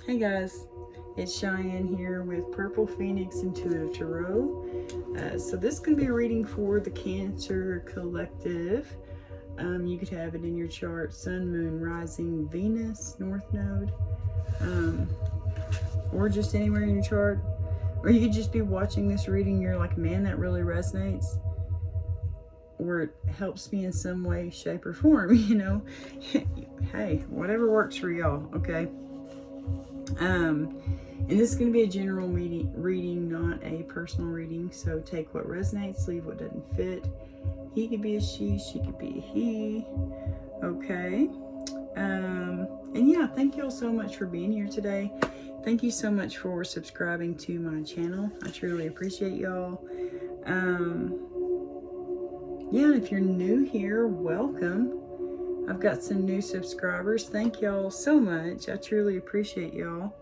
Hey guys, it's Cheyenne here with Purple Phoenix Intuitive Tarot. So this can be a reading for the Cancer Collective. You could have it in your chart, Sun, Moon, Rising, Venus, North Node, or just anywhere in your chart. Or you could just be watching this reading, you're like, man, that really resonates. Or it helps me in some way, shape, or form, you know. Hey, whatever works for y'all, okay? And this is going to be a general reading, not a personal reading. So take what resonates, leave what doesn't fit. He could be a she could be a he. Okay. And yeah, thank you all so much for being here today. Thank you so much for subscribing to my channel. I truly appreciate y'all. Yeah, and if you're new here, welcome. I've got some new subscribers. Thank y'all so much. I truly appreciate y'all.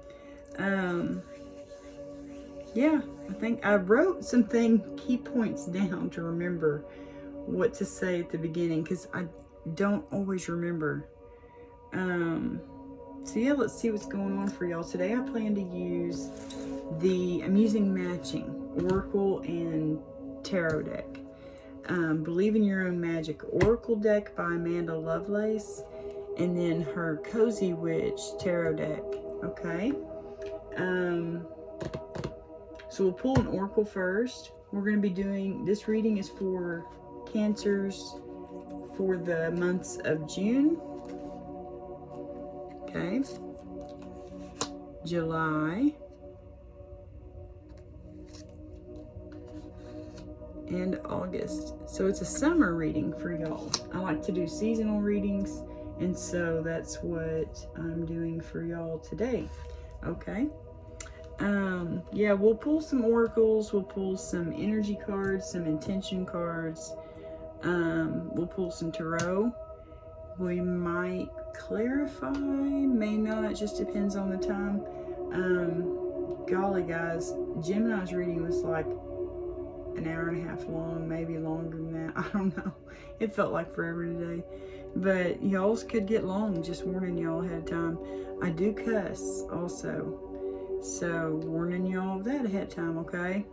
Yeah, I think I wrote some key points down to remember what to say at the beginning, because I don't always remember. So yeah, let's see what's going on for y'all. Today I plan to use I'm using matching Oracle and Tarot deck. Believe in Your Own Magic Oracle deck by Amanda Lovelace, and then her Cozy Witch Tarot deck. Okay. So we'll pull an Oracle first. We're going to be doing, this reading is for Cancers for the months of June. Okay. July. And August. So it's a summer reading for y'all. I like to do seasonal readings, and so that's what I'm doing for y'all today. Okay. Yeah, we'll pull some oracles, we'll pull some energy cards, some intention cards, we'll pull some tarot. We might clarify, may not, it just depends on the time. Golly guys, Gemini's reading was like an hour and a half long, maybe longer than that. I don't know. It felt like forever today. But y'all's could get long, just warning y'all ahead of time. I do cuss also. So warning y'all of that ahead of time, okay?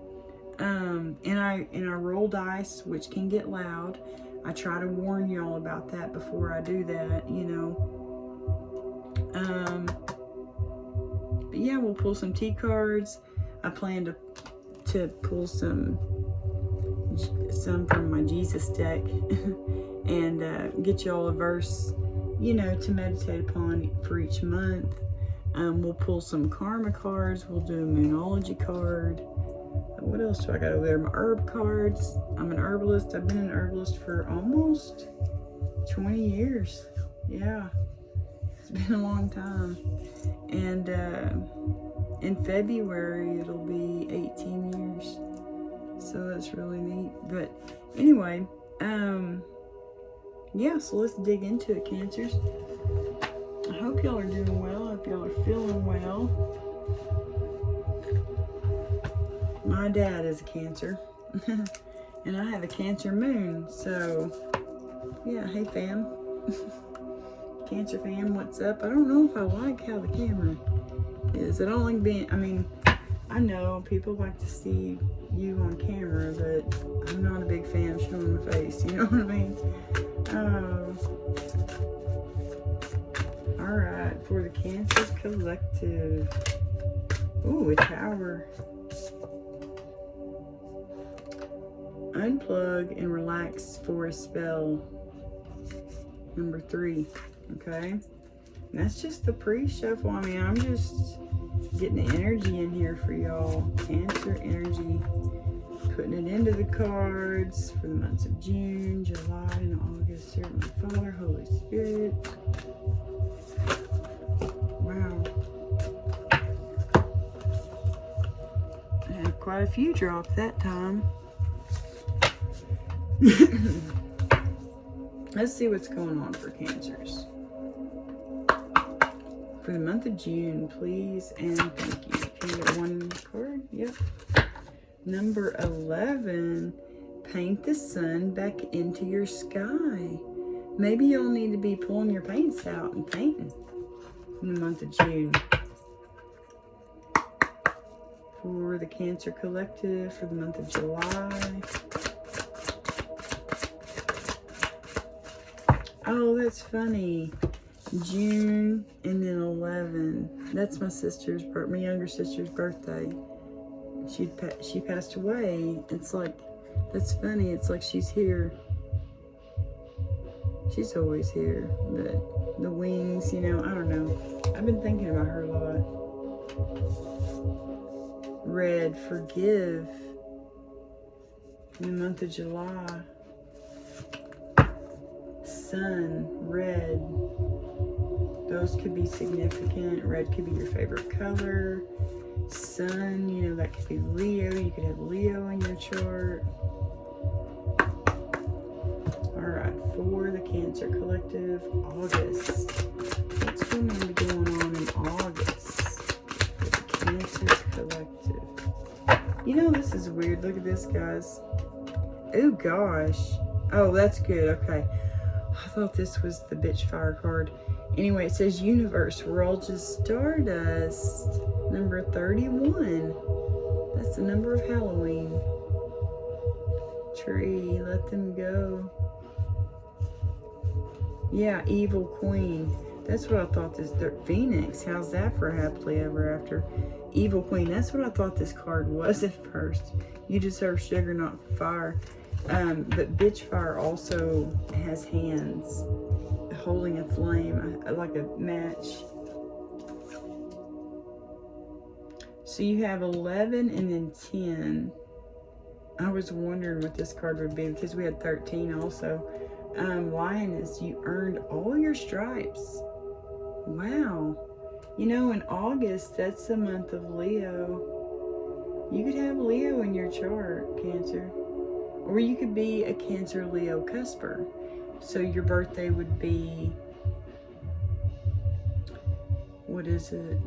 And I roll dice, which can get loud. I try to warn y'all about that before I do that, you know. But yeah, we'll pull some T cards. I plan to pull some from my Jesus deck and get y'all a verse, you know, to meditate upon for each month. We'll pull some karma cards. We'll do a moonology card. What else do I got over there? My herb cards. I'm an herbalist. I've been an herbalist for almost 20 years. Yeah, it's been a long time. And in February it'll be 18 years. So that's really neat. But anyway, yeah, so let's dig into it, Cancers. I hope y'all are doing well. I hope y'all are feeling well. My dad is a Cancer. And I have a Cancer moon. So, yeah, hey fam. Cancer fam, what's up? I don't know if I like how the camera is. I don't like being, I mean, I know people like to see you on camera, but I'm not a big fan of showing my face, you know what I mean? Alright, for the Cancer Collective. Ooh, a Tower. Unplug and relax for a spell. Number 3. Okay? And that's just the pre-shuffle. I mean, I'm just getting the energy in here for y'all. Cancer energy. Putting it into the cards for the months of June, July, and August. Here, my Father, Holy Spirit. Wow. I had quite a few drop that time. Let's see what's going on for Cancers. For the month of June, please and thank you. Can you get one card? Yep. Number 11, paint the sun back into your sky. Maybe you'll need to be pulling your paints out and painting in the month of June. for the Cancer Collective for the month of July. Oh, that's funny. June and then 11. That's my younger sister's birthday. She passed away. It's like, that's funny. It's like she's here. She's always here. But the wings, you know, I don't know. I've been thinking about her a lot. Red, forgive. In the month of July. Sun, red. Those could be significant. Red could be your favorite color. Sun, you know, that could be Leo. You could have Leo in your chart. Alright, for the Cancer Collective, August. What's going to be going on in August for the Cancer Collective? You know, this is weird. Look at this, guys. Oh, gosh. Oh, that's good. Okay. I thought this was the Bitch Fire card. Anyway, it says Universe, we're all just stardust. Number 31. That's the number of Halloween. Tree, let them go. Yeah, Evil Queen. That's what I thought this, Phoenix, how's that for happily ever after? Evil Queen, that's what I thought this card was at first. You deserve sugar, not fire. But Bitch Fire also has hands holding a flame, like a match. So you have 11 and then 10. I was wondering what this card would be because we had 13 also. Lioness, you earned all your stripes. Wow. You know, in August, that's the month of Leo. You could have Leo in your chart, Cancer. Or you could be a Cancer Leo cusper. So your birthday would be, what is it?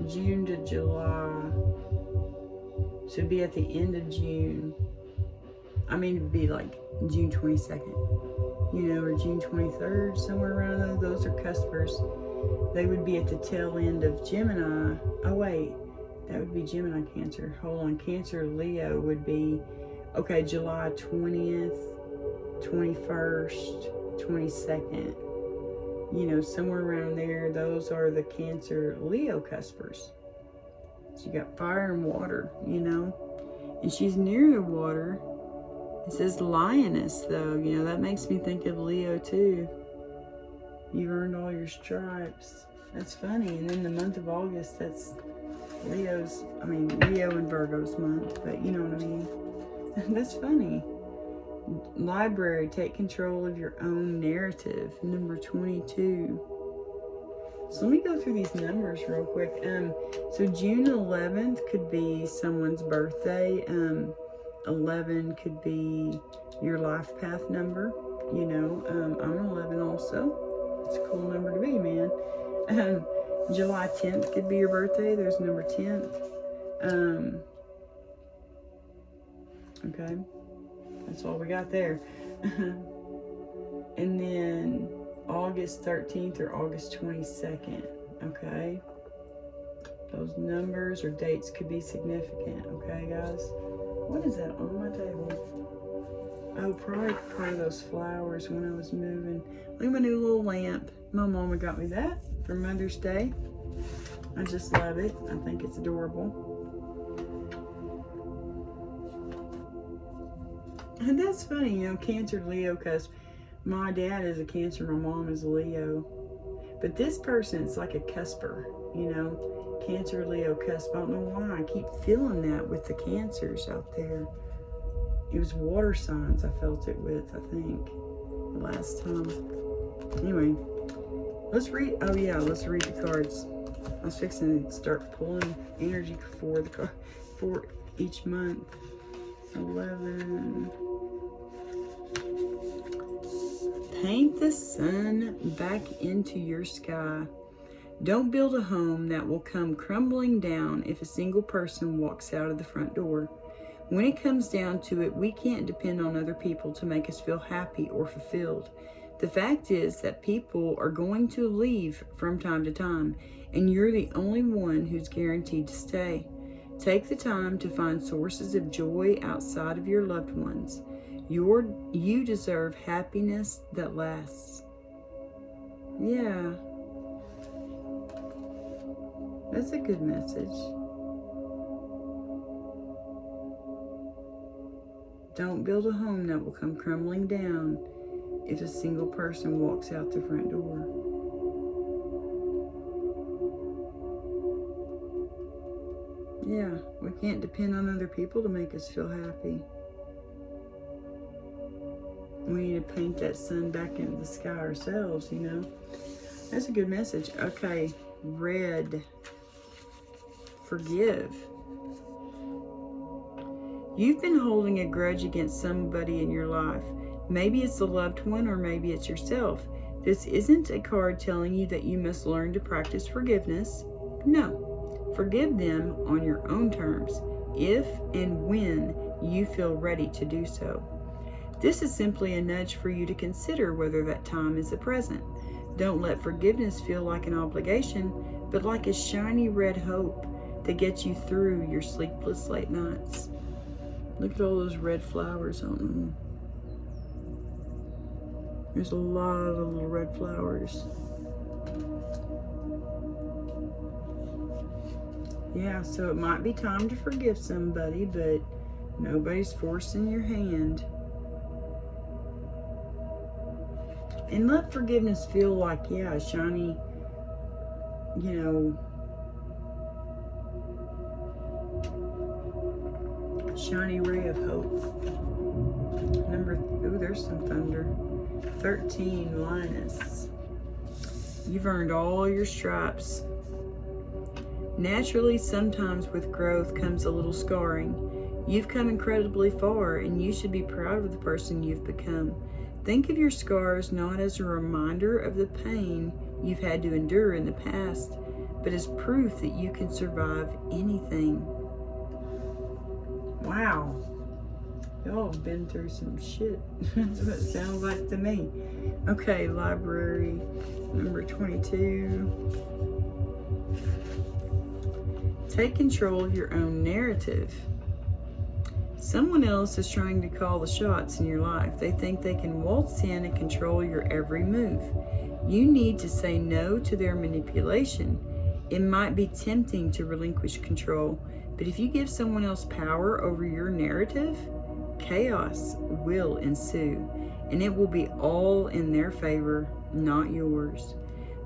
June to July. So it'd be at the end of June. I mean, it'd be like June 22nd, you know, or June 23rd, somewhere around there. Those are cuspers. They would be at the tail end of Gemini. Oh, wait, that would be Gemini Cancer. Hold on, Cancer Leo would be, okay, July 20th, 21st, 22nd. You know, somewhere around there, those are the Cancer Leo cuspers. So you got fire and water, you know. And she's near the water. It says Lioness, though. You know, that makes me think of Leo, too. You earned all your stripes. That's funny. And then the month of August, that's Leo and Virgo's month. But you know what I mean. That's funny. Library, take control of your own narrative. Number 22. So let me go through these numbers real quick. So June 11th could be someone's birthday. 11 could be your life path number. You know, I'm an 11 also. It's a cool number to be, man. July 10th could be your birthday. There's number 10th. Okay. That's all we got there. And then August 13th or August 22nd. Okay. Those numbers or dates could be significant. Okay, guys. What is that on my table? Oh, probably those flowers when I was moving. Look at my new little lamp. My mama got me that for Mother's Day. I just love it. I think it's adorable. And that's funny, you know, Cancer Leo, because my dad is a Cancer, my mom is a Leo. But this person, it's like a cusper, you know, Cancer Leo cusp. I don't know why. I keep feeling that with the Cancers out there. It was water signs I felt it with, I think, the last time. Anyway, let's read. Oh yeah, let's read the cards. I was fixing to start pulling energy for for each month. 11. Paint the sun back into your sky. Don't build a home that will come crumbling down if a single person walks out of the front door. When it comes down to it, we can't depend on other people to make us feel happy or fulfilled. The fact is that people are going to leave from time to time, and you're the only one who's guaranteed to stay. Take the time to find sources of joy outside of your loved ones. You deserve happiness that lasts. Yeah. That's a good message. Don't build a home that will come crumbling down if a single person walks out the front door. Yeah, we can't depend on other people to make us feel happy. We need to paint that sun back into the sky ourselves, you know. That's a good message. Okay, red. Forgive. You've been holding a grudge against somebody in your life. Maybe it's a loved one or maybe it's yourself. This isn't a card telling you that you must learn to practice forgiveness. No. Forgive them on your own terms, if and when you feel ready to do so. This is simply a nudge for you to consider whether that time is the present. Don't let forgiveness feel like an obligation, but like a shiny red hope that gets you through your sleepless late nights. Look at all those red flowers on them. There's a lot of little red flowers. Yeah, so it might be time to forgive somebody, but nobody's forcing your hand. And let forgiveness feel like, yeah, a shiny, you know, shiny ray of hope. Oh, there's some thunder. 13, Linus. You've earned all your stripes. Naturally, sometimes with growth comes a little scarring. You've come incredibly far, and you should be proud of the person you've become. Think of your scars not as a reminder of the pain you've had to endure in the past, but as proof that you can survive anything. Wow. Y'all have been through some shit. That's what it sounds like to me. Okay, library number 22. Take control of your own narrative. Someone else is trying to call the shots in your life. They think they can waltz in and control your every move. You need to say no to their manipulation. It might be tempting to relinquish control, but if you give someone else power over your narrative, chaos will ensue, and it will be all in their favor, not yours.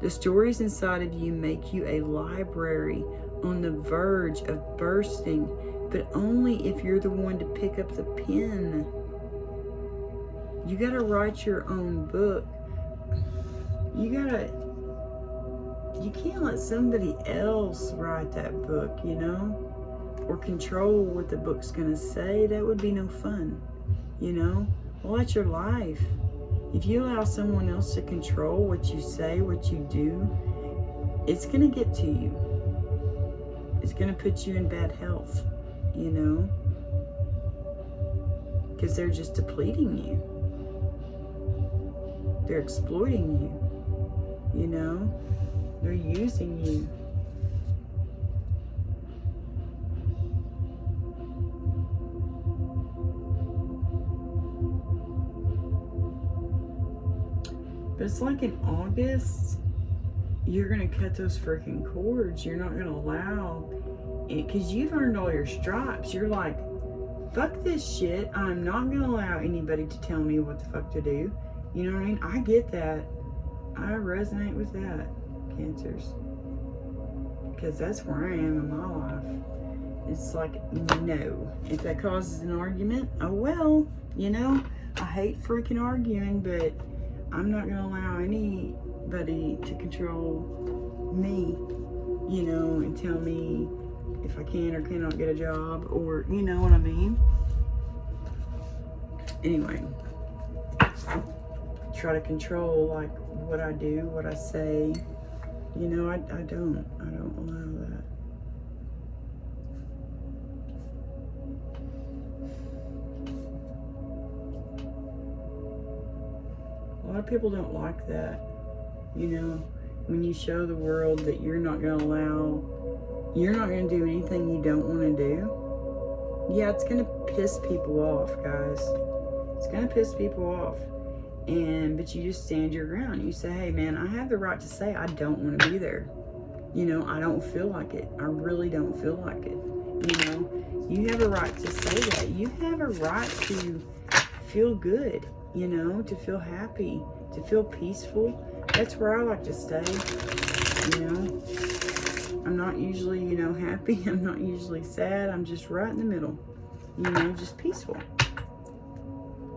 The stories inside of you make you a library on the verge of bursting, but only if you're the one to pick up the pen. You gotta write your own book. You can't let somebody else write that book, you know, or control what the book's gonna say. That would be no fun, you know. Well, that's your life. If you allow someone else to control what you say, what you do, it's gonna get to you. It's gonna put you in bad health, you know, because they're just depleting you. They're exploiting you, you know. They're using you. But it's like in August, you're going to cut those freaking cords. You're not going to allow it, because you've earned all your stripes. You're like, fuck this shit. I'm not going to allow anybody to tell me what the fuck to do. You know what I mean? I get that. I resonate with that, Cancers. Because that's where I am in my life. It's like, no. If that causes an argument, oh well. You know, I hate freaking arguing, but I'm not going to allow anybody to control me, you know, and tell me if I can or cannot get a job, or, you know what I mean? Anyway, try to control, like, what I do, what I say. You know, I don't allow that. lot of people don't like that. You know, when you show the world that you're not going to do anything you don't want to do. Yeah, it's going to piss people off, guys. It's going to piss people off. But you just stand your ground. You say, hey man, I have the right to say I don't want to be there. You know, I don't feel like it. I really don't feel like it. You know, you have a right to say that. You have a right to feel good, you know, to feel happy, to feel peaceful. That's where I like to stay, you know. I'm not usually, you know, happy. I'm not usually sad. I'm just right in the middle, you know, just peaceful.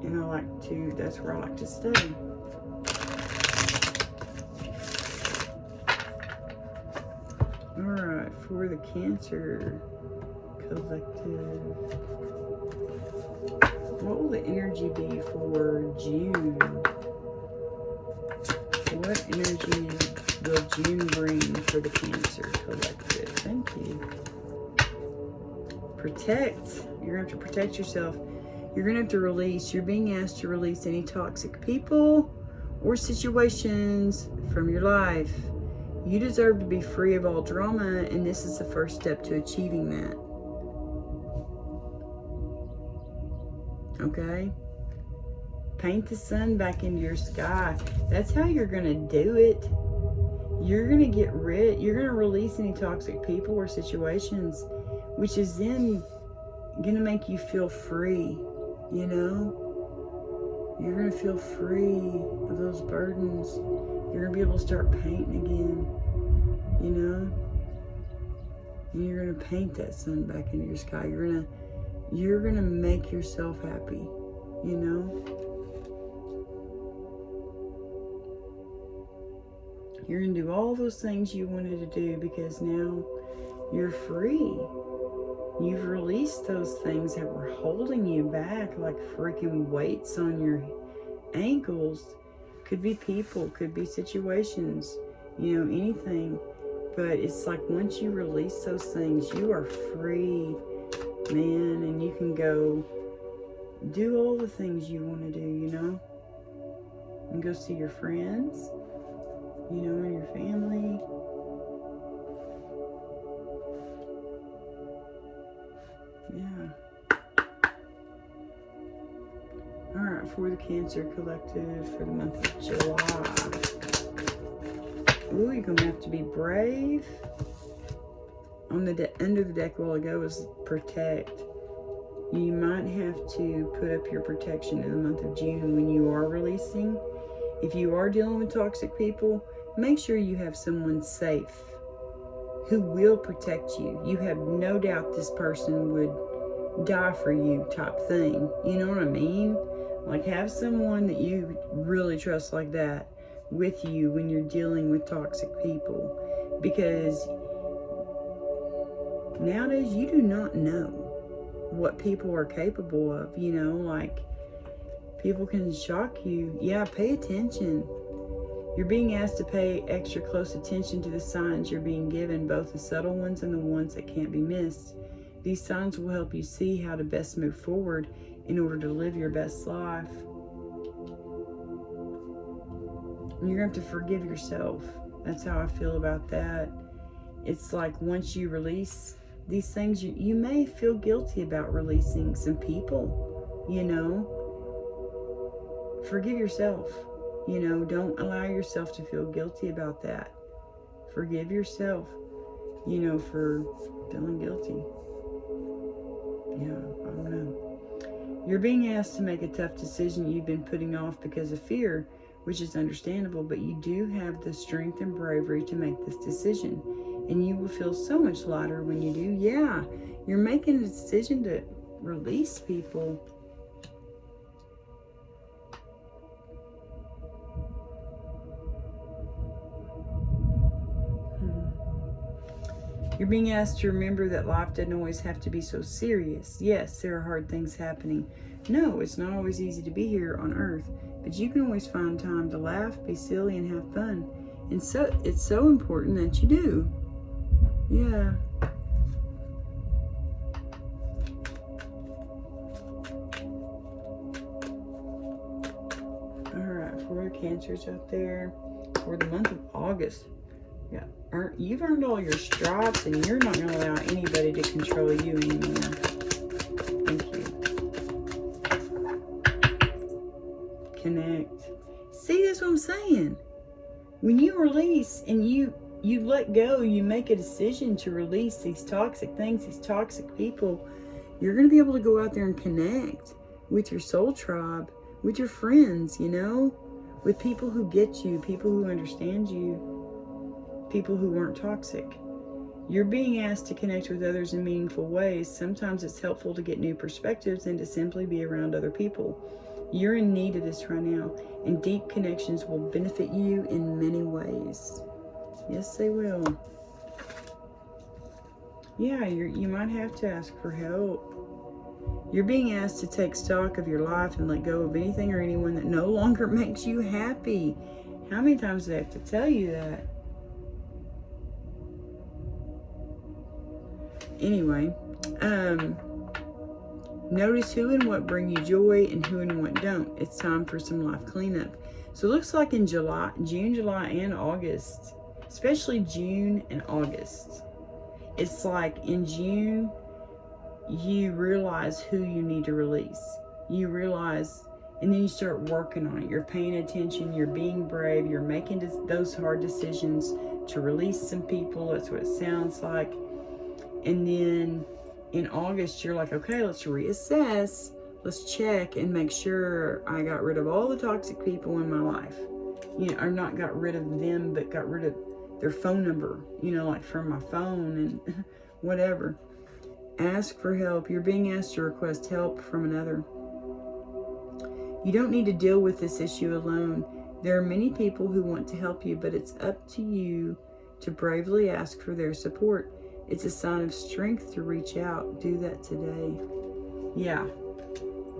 And that's where I like to stay. Alright, for the Cancer Collective, what will the energy be for June? What energy will June bring for the Cancer Collective? Thank you. Protect. You're going to have to protect yourself. You're going to have to release. You're being asked to release any toxic people or situations from your life. You deserve to be free of all drama, and this is the first step to achieving that. Okay? Paint the sun back into your sky. That's how you're going to do it. You're going to you're going to release any toxic people or situations, which is then going to make you feel free, you know? You're going to feel free of those burdens. You're going to be able to start painting again, you know? And you're going to paint that sun back into your sky. You're going to make yourself happy, you know? You're going to do all those things you wanted to do because now you're free. You've released those things that were holding you back like freaking weights on your ankles. Could be people, could be situations, you know, anything. But it's like once you release those things, you are free, man, and you can go do all the things you want to do, you know? And go see your friends, you know, and your family. Yeah. Alright, for the Cancer Collective for the month of July. Ooh, you're going to have to be brave. On the end of the deck a while ago was protect. You might have to put up your protection in the month of June when you are releasing. If you are dealing with toxic people, make sure you have someone safe who will protect you. You have no doubt this person would die for you type thing. You know what I mean? Like, have someone that you really trust like that with you when you're dealing with toxic people. Because nowadays you do not know what people are capable of, you know, like people can shock you. Yeah, pay attention. You're being asked to pay extra close attention to the signs you're being given, both the subtle ones and the ones that can't be missed. These signs will help you see how to best move forward in order to live your best life. And you're going to have to forgive yourself. That's how I feel about that. It's like once you release these things, you may feel guilty about releasing some people, you know. Forgive yourself. You know, don't allow yourself to feel guilty about that. Forgive yourself, you know, for feeling guilty. Yeah, I don't know. You're being asked to make a tough decision you've been putting off because of fear, which is understandable, but you do have the strength and bravery to make this decision. And you will feel so much lighter when you do. Yeah, you're making a decision to release people. You're being asked to remember that life doesn't always have to be so serious. Yes, there are hard things happening. No, it's not always easy to be here on Earth, but you can always find time to laugh, be silly, and have fun. And so it's so important that you do. Yeah. Alright, for the Cancers out there, for the month of August. Yeah, you've earned all your stripes, and you're not going to allow anybody to control you anymore. Thank you. Connect. See, that's what I'm saying. When you release and you let go, you make a decision to release these toxic things, these toxic people, you're going to be able to go out there and connect with your soul tribe, with your friends, you know, with people who get you, people who understand you, people who weren't toxic. You're being asked to connect with others in meaningful ways. Sometimes it's helpful to get new perspectives and to simply be around other people. You're in need of this right now, and deep connections will benefit you in many ways. Yes, they will. Yeah, you might have to ask for help. You're being asked to take stock of your life and let go of anything or anyone that no longer makes you happy. How many times do I have to tell you that? Anyway, notice who and what bring you joy and who and what don't. It's time for some life cleanup. So it looks like in June, July, and August, especially June and August, it's like in June, you realize who you need to release. You realize, and then you start working on it. You're paying attention. You're being brave. You're making those hard decisions to release some people. That's what it sounds like. And then in August, you're like, okay, let's reassess. Let's check and make sure I got rid of all the toxic people in my life. You know, or not got rid of them, but got rid of their phone number, you know, like from my phone and whatever. Ask for help. You're being asked to request help from another. You don't need to deal with this issue alone. There are many people who want to help you, but it's up to you to bravely ask for their support. It's a sign of strength to reach out. Do that today. Yeah,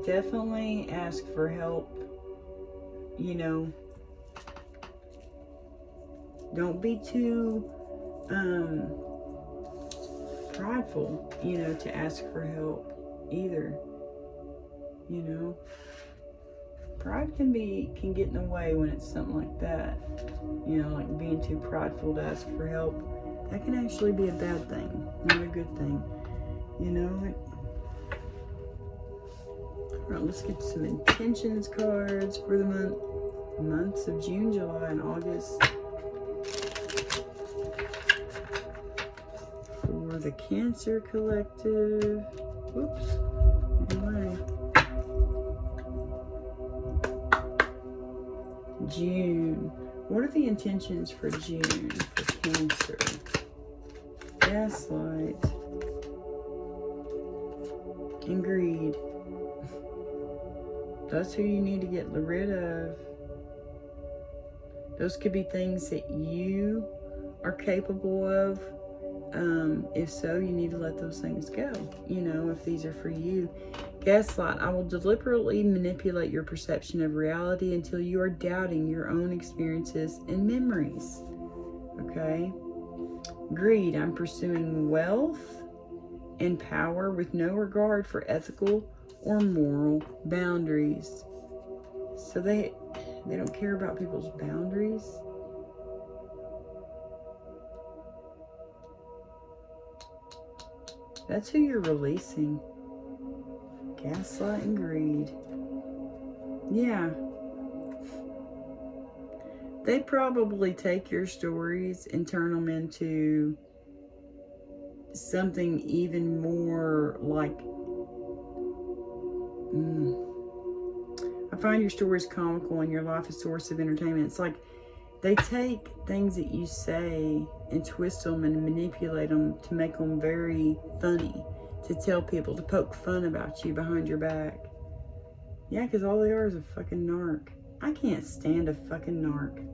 definitely ask for help. You know, don't be too prideful, you know, to ask for help either. You know, pride can get in the way when it's something like that. You know, like being too prideful to ask for help. That can actually be a bad thing, not a good thing. You know. All right, let's get some intentions cards for the months of June, July, and August. For the Cancer Collective. Whoops. Anyway. June. What are the intentions for June for Cancer? Gaslight. And greed. That's who you need to get rid of. Those could be things that you are capable of. If so, you need to let those things go. You know, if these are for you. Gaslight. I will deliberately manipulate your perception of reality until you are doubting your own experiences and memories. Okay? Greed. I'm pursuing wealth and power with no regard for ethical or moral boundaries. So they don't care about people's boundaries. That's who you're releasing. Gaslight and greed. Yeah. They probably take your stories and turn them into something even more like... I find your stories comical and your life a source of entertainment. It's like they take things that you say and twist them and manipulate them to make them very funny, to tell people, to poke fun about you behind your back. Yeah, because all they are is a fucking narc. I can't stand a fucking narc.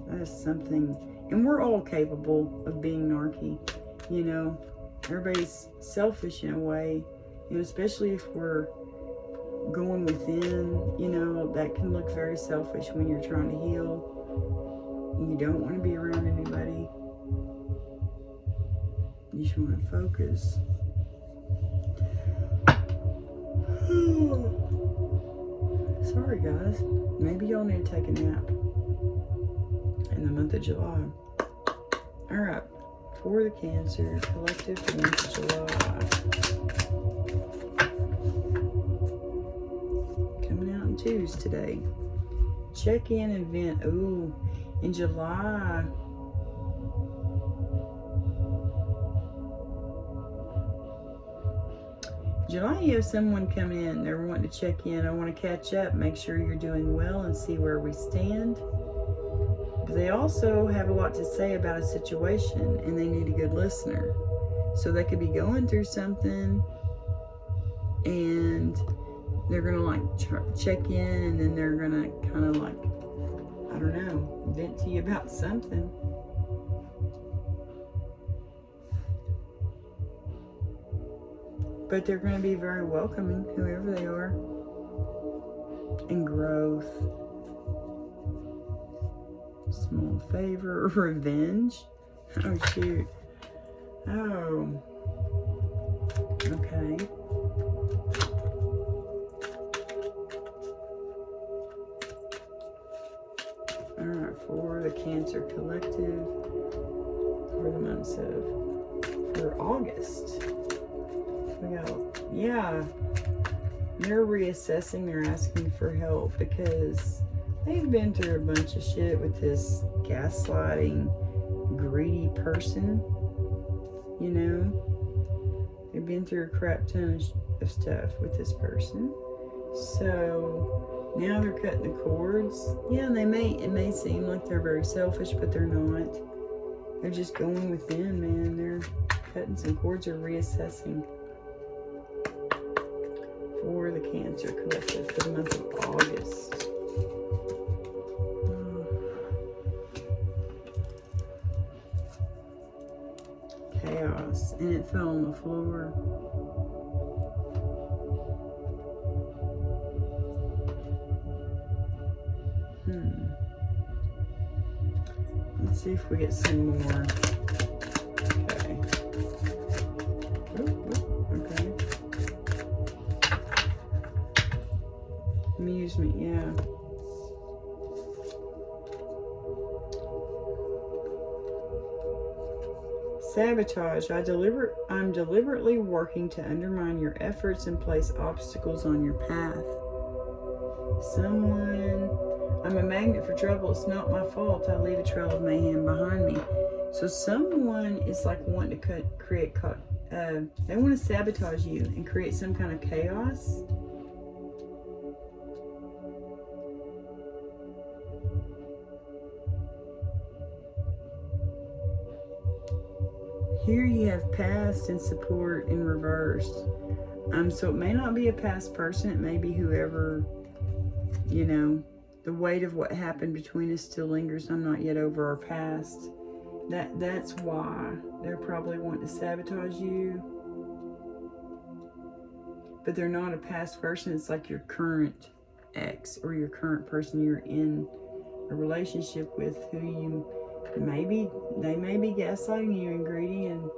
That is something. And we're all capable of being narky. You know, everybody's selfish in a way. You know, especially if we're going within, you know, that can look very selfish when you're trying to heal. You don't want to be around anybody. You just want to focus. Sorry, guys. Maybe y'all need to take a nap in the month of July. All right. For the Cancer Collective for the month of July. Coming out in twos today. Check in and vent. Ooh, in July. July, you have someone come in. They're wanting to check in. I want to catch up, make sure you're doing well, and see where we stand. But they also have a lot to say about a situation, and they need a good listener. So they could be going through something, and they're gonna like check in, and then they're gonna kind of like, I don't know, vent to you about something. But they're going to be very welcoming, whoever they are. And growth. Small favor. Revenge. Oh, shoot. Oh. Okay. Alright, for the Cancer Collective. For the months of... For August. Yeah, they're reassessing, they're asking for help because they've been through a bunch of shit with this gaslighting, greedy person, you know. They've been through a crap ton of stuff with this person. So now they're cutting the cords. Yeah, it may seem like they're very selfish, but they're not. They're just going within, man. They're cutting some cords or reassessing. For the Cancer Collective for the month of August. Chaos. And it fell on the floor. Let's see if we get some more. Okay. Okay. Amusement, yeah. Sabotage. I'm deliberately working to undermine your efforts and place obstacles on your path. I'm a magnet for trouble. It's not my fault. I leave a trail of mayhem behind me. So someone is like wanting to create, they want to sabotage you and create some kind of chaos. Here you have past and support in reverse. So it may not be a past person. It may be whoever, you know, the weight of what happened between us still lingers. I'm not yet over our past. That's why they're probably wanting to sabotage you. But they're not a past person. It's like your current ex or your current person you're in a relationship with, who you they may be gaslighting you and greedy and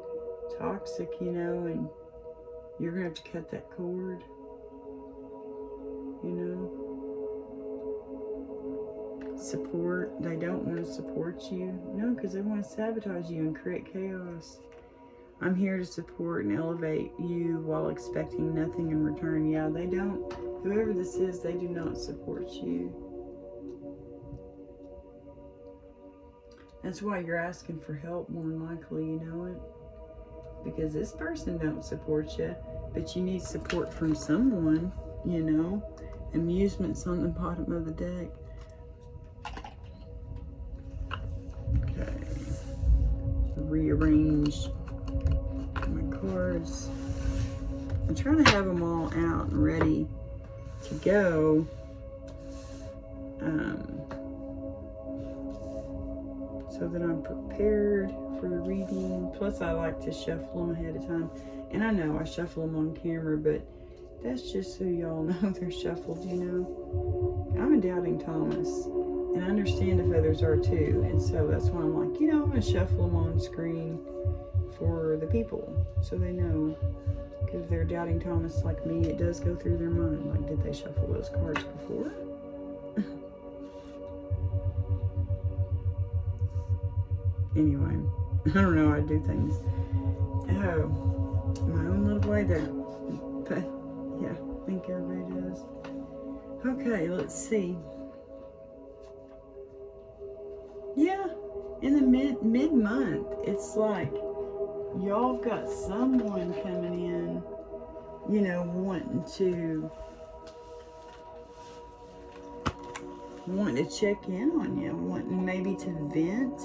toxic, you know, and you're gonna have to cut that cord, you know. Support. They don't want to support you. No, because they want to sabotage you and create chaos. I'm here to support and elevate you while expecting nothing in return. Yeah, they don't. Whoever this is, they do not support you. That's why you're asking for help, more than likely, you know it. Because this person don't support you, but you need support from someone, you know. Amusement's on the bottom of the deck. Okay. Rearrange my cards. I'm trying to have them all out and ready to go. So that I'm prepared for the reading. Plus, I like to shuffle them ahead of time. And I know I shuffle them on camera, but that's just so y'all know they're shuffled, you know. I'm a doubting Thomas. And I understand if others are too. And so that's why I'm like, you know, I'm going to shuffle them on screen for the people, so they know. Because if they're doubting Thomas like me, it does go through their mind. Like, did they shuffle those cards before? Anyway, I don't know how I do things. Oh, my own little way there. But yeah, I think everybody does. Okay, let's see. Yeah, in the mid-month, it's like y'all got someone coming in, you know, wanting to check in on you, wanting maybe to vent.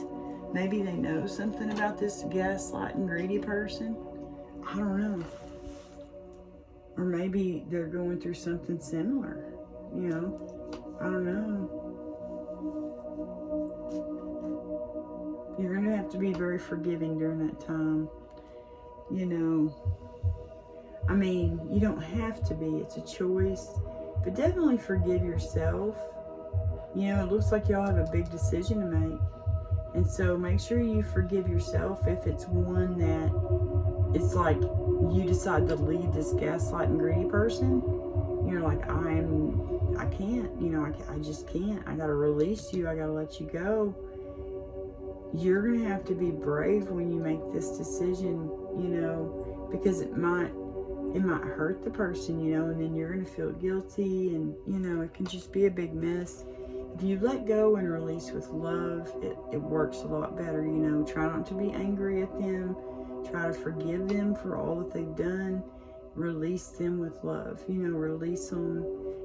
Maybe they know something about this gaslighting, greedy person. I don't know. Or maybe they're going through something similar, you know. I don't know. You're going to have to be very forgiving during that time. You know, I mean, you don't have to be. It's a choice. But definitely forgive yourself. You know, it looks like y'all have a big decision to make. And so make sure you forgive yourself if it's one that it's like you decide to leave this gaslighting, greedy person. You're like, I can't, you know, I just can't. I got to release you. I got to let you go. You're going to have to be brave when you make this decision, you know, because it might hurt the person, you know, and then you're going to feel guilty, and, you know, it can just be a big mess. If you let go and release with love, it works a lot better, you know. Try not to be angry at them. Try to forgive them for all that they've done. Release them with love, you know, release them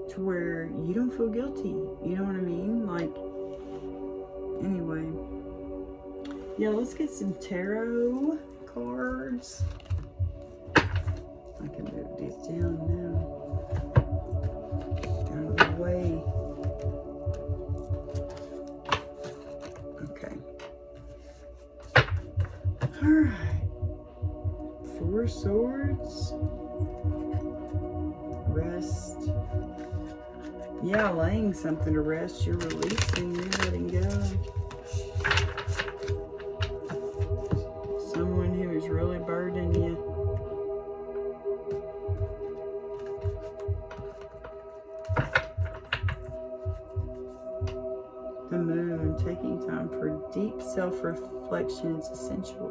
to where you don't feel guilty. You know what I mean? Like, anyway. Yeah, let's get some tarot cards. I can move these down now. Out of the way. Okay. Alright. 4 swords. Rest. Yeah, laying something to rest. You're releasing. You're letting go. Someone who is really burdening you. The moon, taking time for deep self-reflection is essential.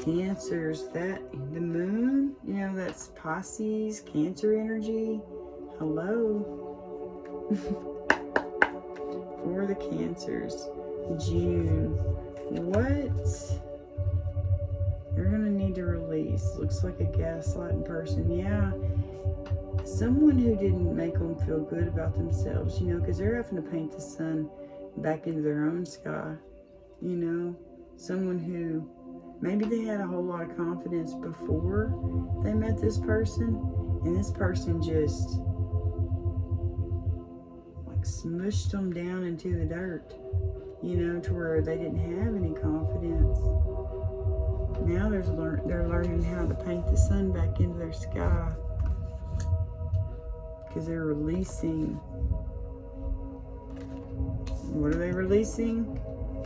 Cancers, that the moon, you know, that's Pisces, Cancer energy. Hello. For the Cancers, June. What? You're gonna need to release. Looks like a gaslighting person. Yeah. Someone who didn't make them feel good about themselves, you know, because they're having to paint the sun back into their own sky, you know. Someone who maybe they had a whole lot of confidence before they met this person, and this person just like smushed them down into the dirt, you know, to where they didn't have any confidence. Now they're learning how to paint the sun back into their sky. Because they're releasing. What are they releasing?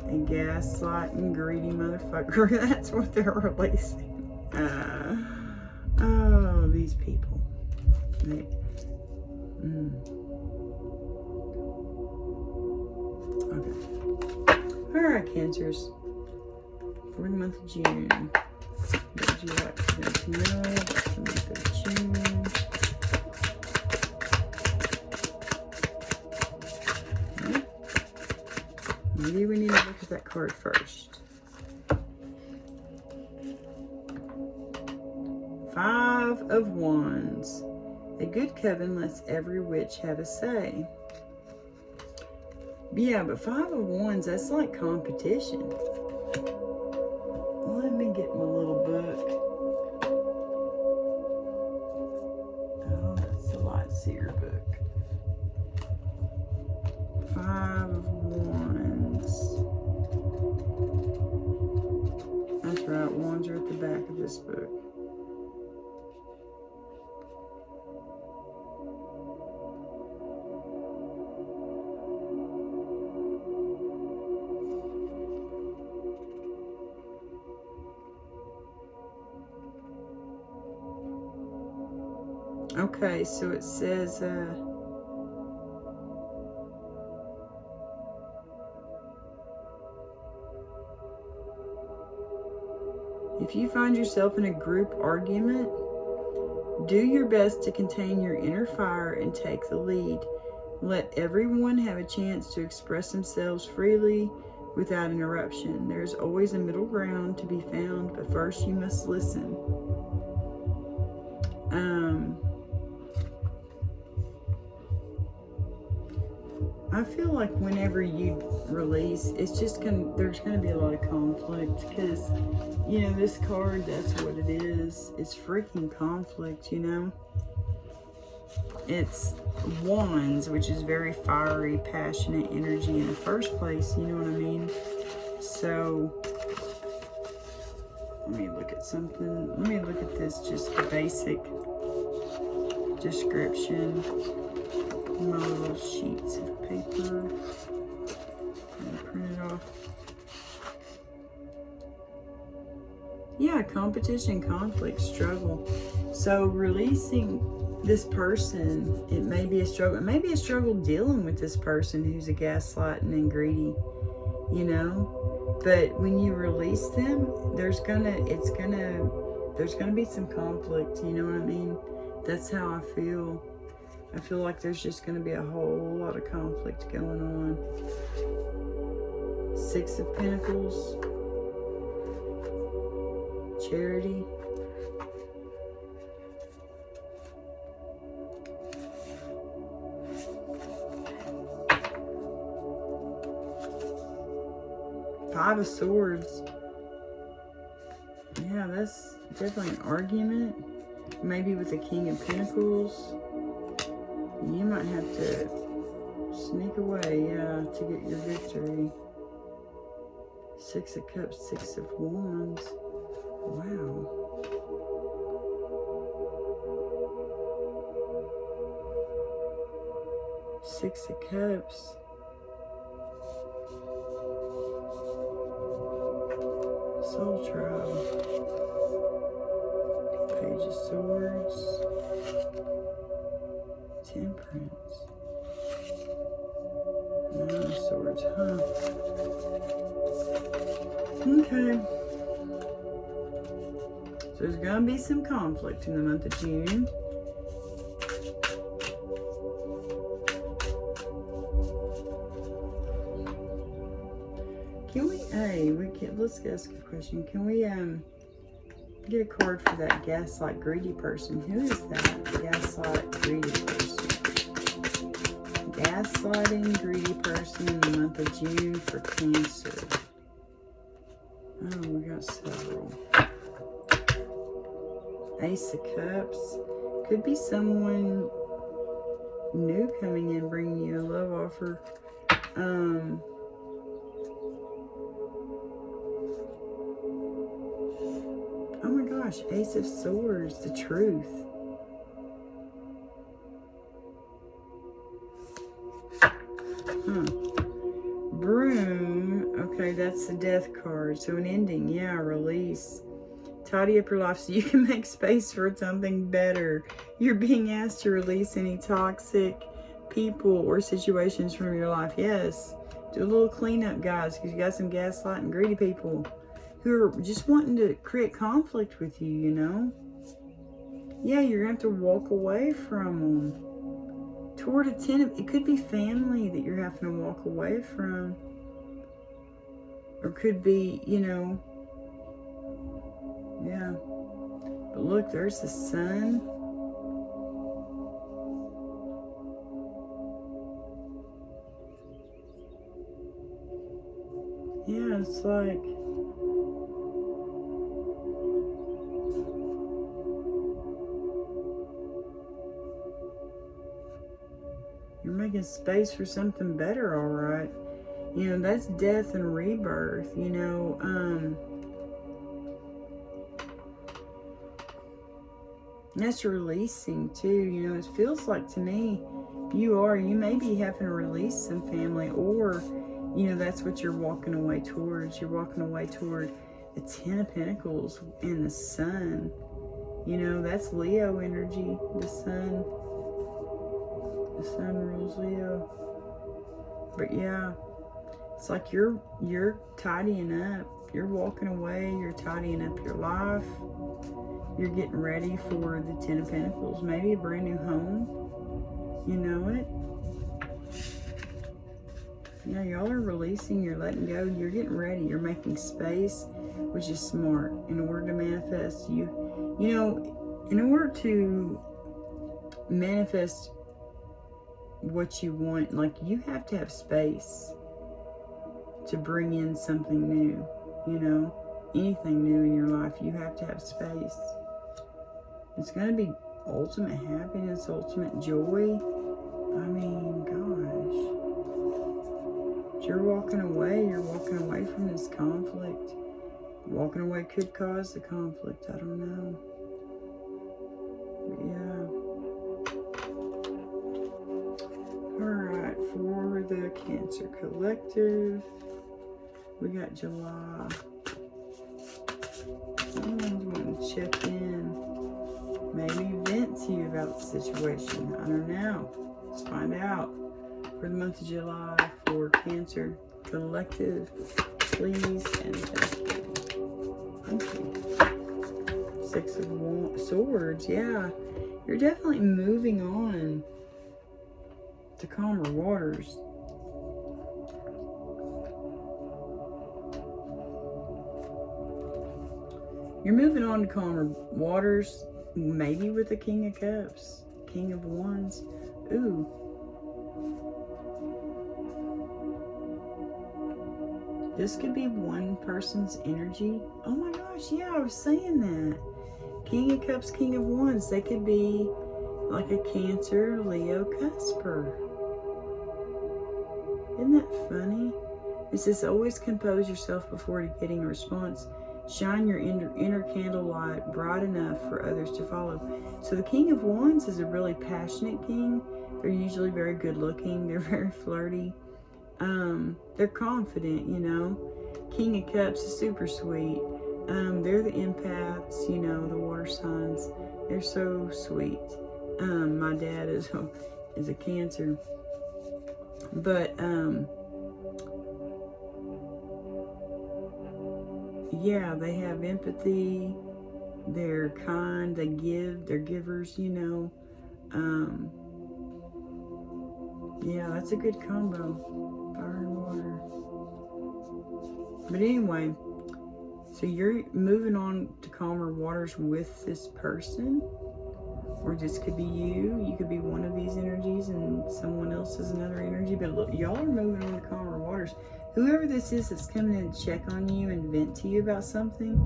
A gaslighting, greedy motherfucker. That's what they're releasing. Oh, these people. Okay. Alright, Cancers. For the month of June. What would you like to know about the month of June? Maybe we need to look at that card first. 5 of Wands. A good coven lets every witch have a say. Yeah, but 5 of Wands, that's like competition. Let me get my little book. Oh, that's the Lightseer book. 5 of Wands. That's right, Wands are at the back of this book. Okay, so it says, if you find yourself in a group argument, do your best to contain your inner fire and take the lead. Let everyone have a chance to express themselves freely without interruption. There's always a middle ground to be found, but first you must listen. I feel like whenever you release, it's just there's gonna be a lot of conflict, because, you know, this card, that's what it is. It's freaking conflict, you know. It's Wands, which is very fiery, passionate energy in the first place, you know what I mean? So, let me look at something. Let me look at this, just the basic description. My little sheets of paper. And print it off. Yeah, competition, conflict, struggle. So releasing this person, it may be a struggle. It may be a struggle dealing with this person who's a gaslighting and greedy, you know. But when you release them, there's gonna be some conflict, you know what I mean? That's how I feel. I feel like there's just going to be a whole lot of conflict going on. 6 of Pentacles. Charity. Five of Swords. Yeah, that's definitely an argument. Maybe with the King of Pentacles. You might have to sneak away, yeah, to get your victory. 6 of Cups, 6 of Wands. Wow. Six of Cups. Soul Trial. Page of Swords. Temperance. Nine of Swords, huh? Okay. So there's going to be some conflict in the month of June. Can we, let's ask a question. Can we, get a card for that gaslight greedy person? Who is that gaslight greedy person? Gaslighting greedy person in the month of June for Cancer. Oh, we got several. Ace of Cups. Could be someone new coming in, bringing you a love offer. Oh my gosh, Ace of Swords, the Truth. Broom. Okay, that's the Death card. So an ending, yeah, release. Tidy up your life so you can make space for something better. You're being asked to release any toxic people or situations from your life. Yes. Do a little cleanup, guys, because you got some gaslighting greedy people who are just wanting to create conflict with you, you know? Yeah, you're going to have to walk away from them. Toward a 10 of, it could be family that you're having to walk away from. Or could be, you know, yeah. But look, there's the Sun. Yeah, it's like, you're making space for something better, all right. You know, that's death and rebirth, you know. That's releasing too, you know. It feels like to me, you may be having to release some family, or, you know, that's what you're walking away towards. You're walking away toward the 10 of Pentacles and the Sun. You know, that's Leo energy. The sun rules Leo. But yeah, it's like you're tidying up. You're walking away. You're tidying up your life. You're getting ready for the Ten of Pentacles. Maybe a brand new home. You know it. Yeah, y'all are releasing. You're letting go. You're getting ready. You're making space, which is smart, in order to manifest. You know, in order to manifest what you want, like, you have to have space to bring in something new. You know, anything new in your life, you have to have space. It's going to be ultimate happiness, ultimate joy. I mean, gosh. You're walking away from this conflict. Walking away could cause the conflict, I don't know. But yeah. Alright, for the Cancer Collective, we got July. Someone's wanting to check in. Maybe vent to you about the situation. I don't know. Let's find out. For the month of July, for Cancer Collective, please and thank you. Six of Swords, yeah. You're definitely moving on to calmer waters. You're moving on to calmer waters, maybe with the King of Cups, King of Wands. Ooh. This could be one person's energy. Oh my gosh, yeah, I was saying that. King of Cups, King of Wands. They could be like a Cancer, Leo, Cusper. Isn't that funny? It says, always compose yourself before getting a response. Shine your inner candlelight bright enough for others to follow. So the King of Wands is a really passionate king. They're usually very good looking. They're very flirty. They're confident, you know. King of Cups is super sweet. They're the empaths, you know, the water signs. They're so sweet. My dad is a Cancer. But, yeah, they have empathy. They're kind. They give. They're givers, you know. Yeah, that's a good combo. Fire and water. But anyway, so you're moving on to calmer waters with this person. Or this could be you. You could be one of these energies and someone else is another energy. But look, y'all are moving on to calmer waters. Whoever this is that's coming in to check on you and vent to you about something.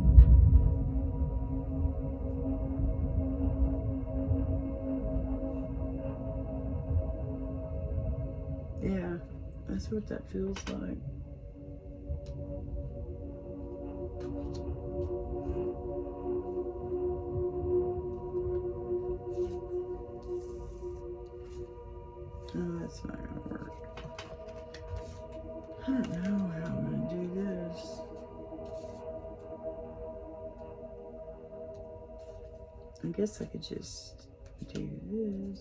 Yeah, that's what that feels like. Oh, that's not going to work. I don't know how I'm going to do this. I guess I could just do this.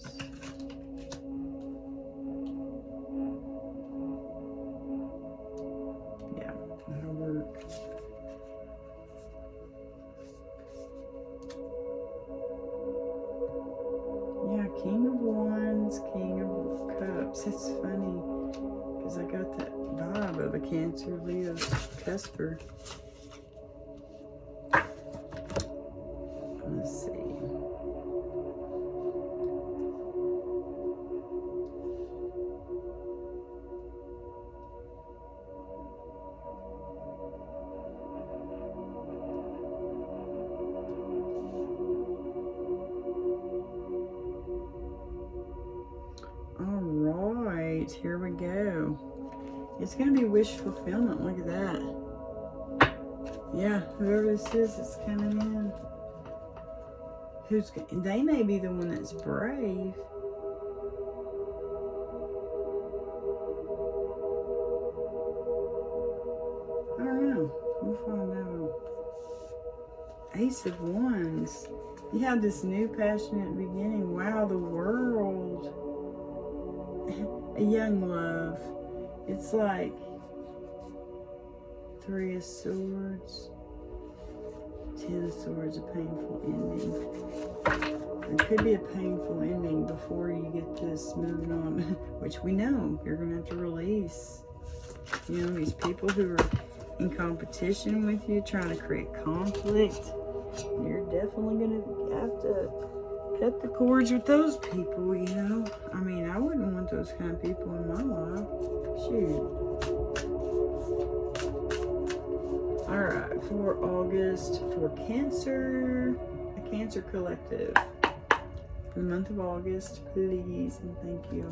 Yeah, that'll work. Yeah, King of Wands, King of Cups. That's funny, because I got that vibe of a Cancer, Leo, Cusper. Let's see. Alright, here we go. It's going to be wish fulfillment. Look at that. Yeah, whoever this is that's coming in. They may be the one that's brave. I don't know. We'll find out. Ace of Wands. Yeah, this new passionate beginning. Wow, the world. A young love. It's like Three of Swords. Ten of Swords, a painful ending. There could be a painful ending before you get this moving on, which we know you're going to have to release. You know, these people who are in competition with you, trying to create conflict, you're definitely going to have to cut the cords with those people, you know. I mean, I wouldn't want those kind of people in my life. Shoot. Alright, for August, for Cancer, a Cancer collective. For the month of August, please and thank you.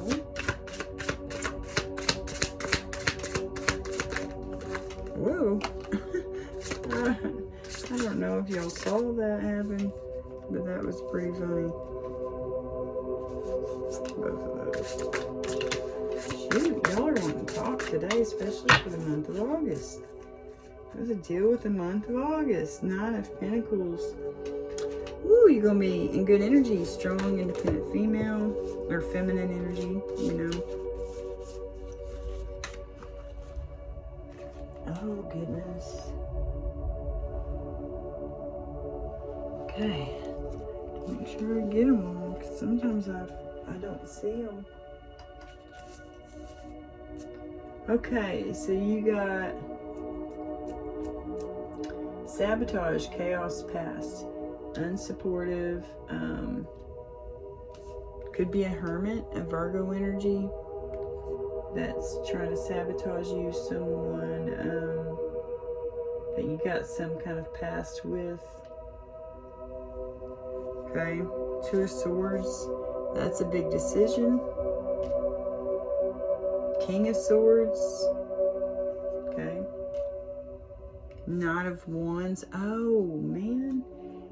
Whoa. I don't know if y'all saw that happen, but that was pretty funny. Both of those. Shoot, y'all are wanting to talk today, especially for the month of August. There's a deal with the month of August. Nine of Pentacles. Ooh, you're going to be in good energy. Strong, independent female. Or feminine energy, you know. Oh, goodness. Okay. Make sure I get them all. Because sometimes I don't see them. Okay, so you got sabotage, chaos, past, unsupportive, could be a hermit, a Virgo energy that's trying to sabotage you, someone that you got some kind of past with. Okay, Two of Swords, that's a big decision. King of Swords, okay. Knight of Wands. Oh, man.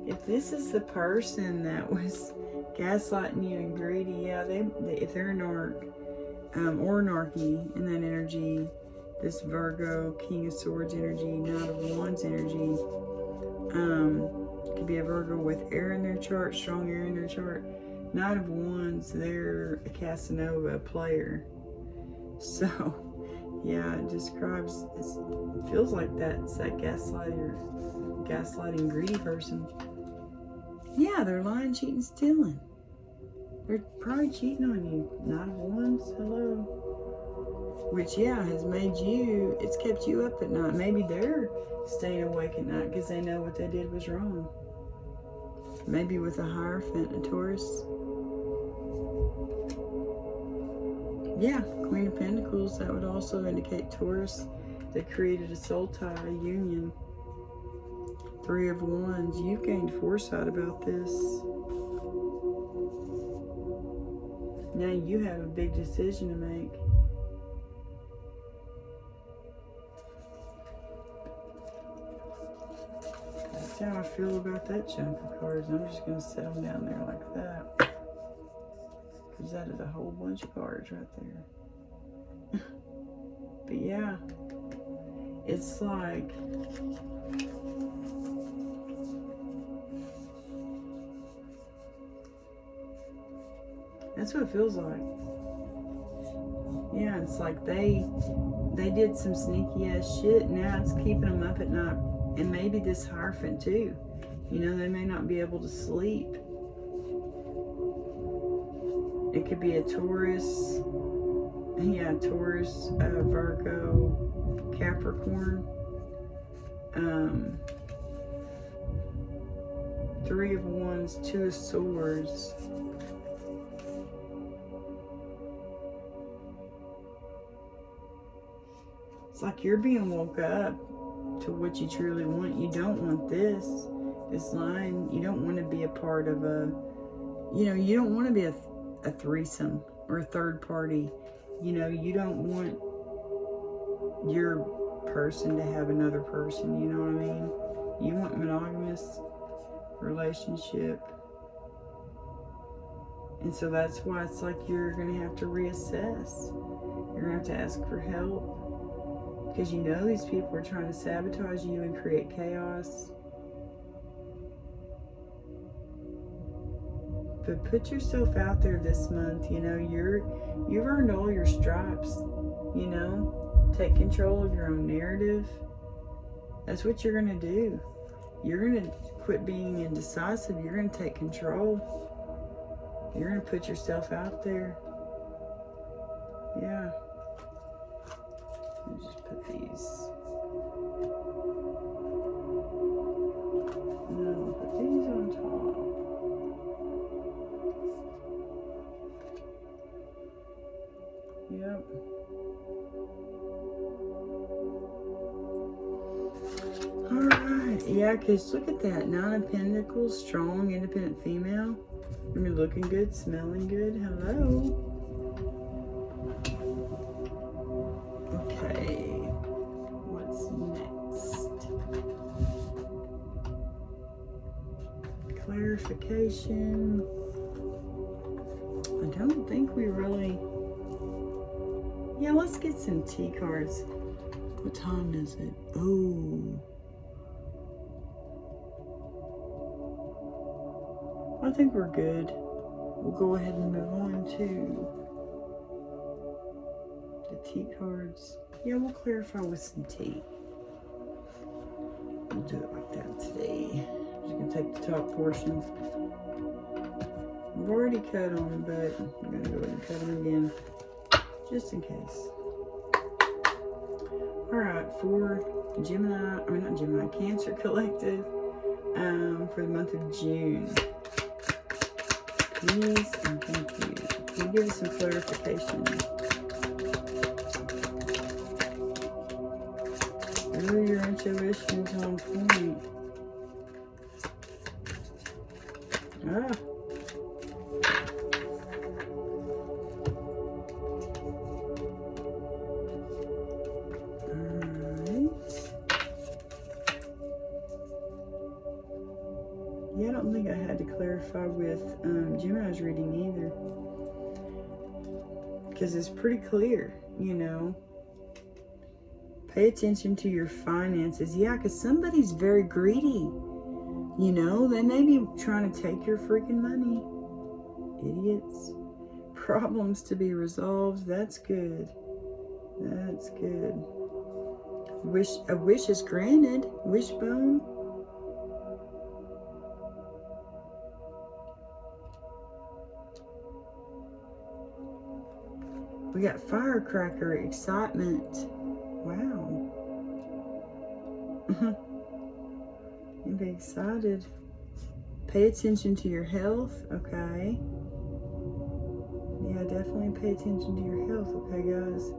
If this is the person that was gaslighting you and greedy, yeah, if they're a narc, or narky in that energy, this Virgo, King of Swords energy, Knight of Wands energy, could be a Virgo with air in their chart, strong air in their chart. Knight of Wands, they're a Casanova player. So, yeah, it describes, it feels like that's that gaslighting, greedy person. Yeah, they're lying, cheating, stealing. They're probably cheating on you. Knight of Wands, hello. Which, yeah, has made you, it's kept you up at night. Maybe they're staying awake at night because they know what they did was wrong. Maybe with a Hierophant, a Taurus. Yeah, Queen of Pentacles, that would also indicate Taurus. They created a soul tie, a union. Three of Wands, you've gained foresight about this. Now you have a big decision to make. That's how I feel about that chunk of cards. I'm just going to set them down there like that. Because that is a whole bunch of cards right there. But yeah, it's like, that's what it feels like. Yeah, it's like they did some sneaky ass shit. Now it's keeping them up at night. And maybe this Hierophant too. You know, they may not be able to sleep. It could be a Taurus. Yeah, Taurus, Virgo, Capricorn. Three of Wands, Two of Swords. It's like you're being woke up to what you truly want. You don't want this line. You don't want to be a part of a, you know, you don't want to be a threesome or a third party. You know, you don't want your person to have another person, you know what I mean? You want monogamous relationship. And so that's why it's like you're going to have to reassess. You're going to have to ask for help. Because you know these people are trying to sabotage you and create chaos. But put yourself out there this month. You know, you've earned all your stripes. You know, take control of your own narrative. That's what you're gonna do. You're gonna quit being indecisive. You're gonna take control. You're gonna put yourself out there. Yeah. Let me just put these. No, put these on top. Yep. Alright. Yeah, because look at that. 9 of Pentacles, strong, independent female. You're looking good, smelling good. Hello. Okay. What's next? Clarification. I don't think we really... Yeah, let's get some tea cards. What time is it? Oh. I think we're good. We'll go ahead and move on to the tea cards. Yeah, we'll clarify with some tea. We'll do it like that today. You can take the top portion. I've already cut them, but I'm going to go ahead and cut them again, just in case. Alright, for Cancer Collective, for the month of June. Please and thank you. Can you give us some clarification? Really, your intuition is on point. Ah. Yeah, I don't think I had to clarify with Gemini's reading either. Because it's pretty clear, you know. Pay attention to your finances. Yeah, because somebody's very greedy. You know, they may be trying to take your freaking money. Idiots. Problems to be resolved. That's good. That's good. A wish is granted. Wishbone. We got firecracker, excitement. Wow. You'll be excited. Pay attention to your health, okay? Yeah, definitely pay attention to your health, okay, guys?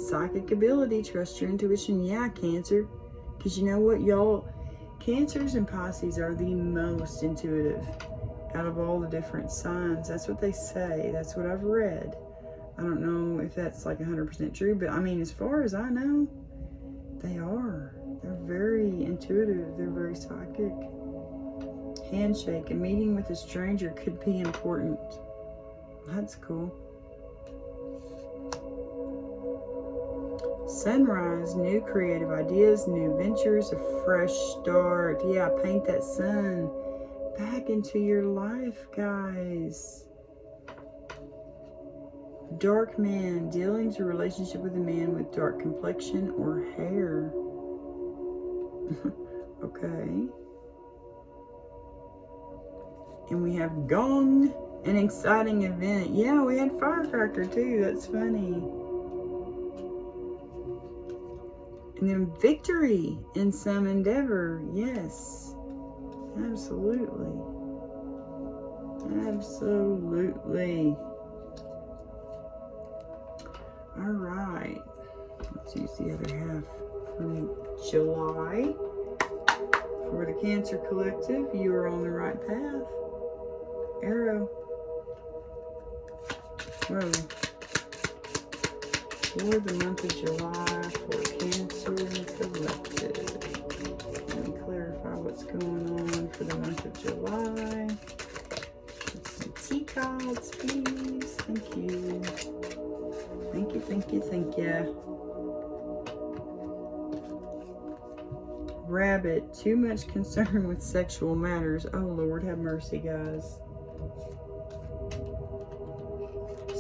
Psychic ability, trust your intuition. Yeah, Cancer. Because you know what, y'all? Cancers and Pisces are the most intuitive out of all the different signs. That's what they say. That's what I've read. I don't know if that's like 100% true, but I mean, as far as I know, they are. They're very intuitive. They're very psychic. Handshake. A meeting with a stranger could be important. That's cool. Sunrise. New creative ideas, new ventures, a fresh start. Yeah, paint that sun back into your life, guys. Dark man, dealings or relationship with a man with dark complexion or hair. Okay. And we have gong, an exciting event. Yeah, we had firecracker too. That's funny. And then victory in some endeavor. Yes. Absolutely. Absolutely. All right, let's use the other half from July. For the Cancer Collective, you are on the right path. Arrow. Whoa. For the month of July for Cancer Collective. Let me clarify what's going on for the month of July. Some tea cards, please. Thank you. Thank you, thank you, thank you. Rabbit, too much concern with sexual matters. Oh, Lord, have mercy, guys.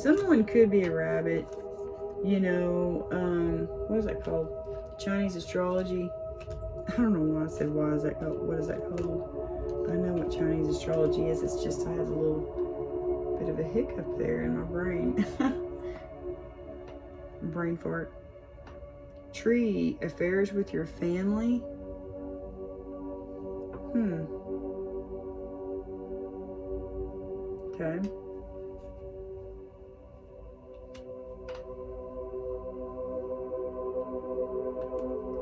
Someone could be a rabbit. You know, what is that called? Chinese astrology. I don't know why I said why is that called. What is that called? I know what Chinese astrology is. It's just I have a little bit of a hiccup there in my brain. Brain fart. Tree, affairs with your family. Okay.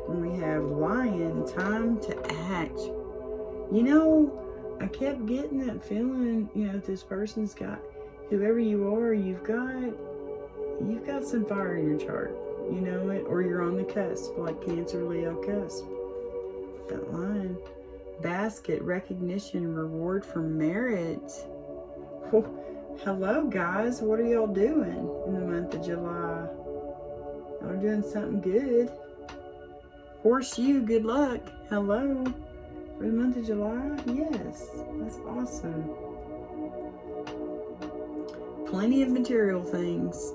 We have lion, time to act. You know, I kept getting that feeling, you know, this person's got, whoever you are, you've got some fire in your chart. You know it, or you're on the cusp, like Cancer, Leo cusp. That line. Basket, recognition, reward for merit. Oh, hello, guys. What are y'all doing in the month of July? Y'all doing something good. Horseshoe, good luck. Hello. For the month of July? Yes. That's awesome. Plenty of material things.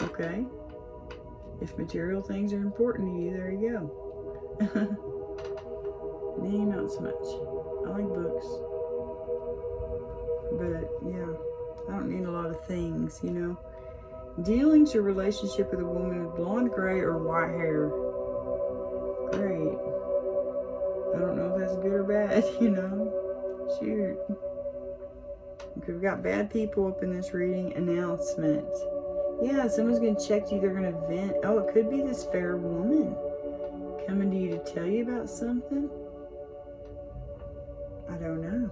Okay. If material things are important to you, there you go. Me, not so much. I like books. But, yeah. I don't need a lot of things, you know. Dealings or relationship with a woman with blonde, gray, or white hair. Great. I don't know if that's good or bad, you know. Shoot. Okay, we've got bad people up in this reading. Announcement. Yeah, someone's going to check you. They're going to vent. Oh, it could be this fair woman coming to you to tell you about something. I don't know.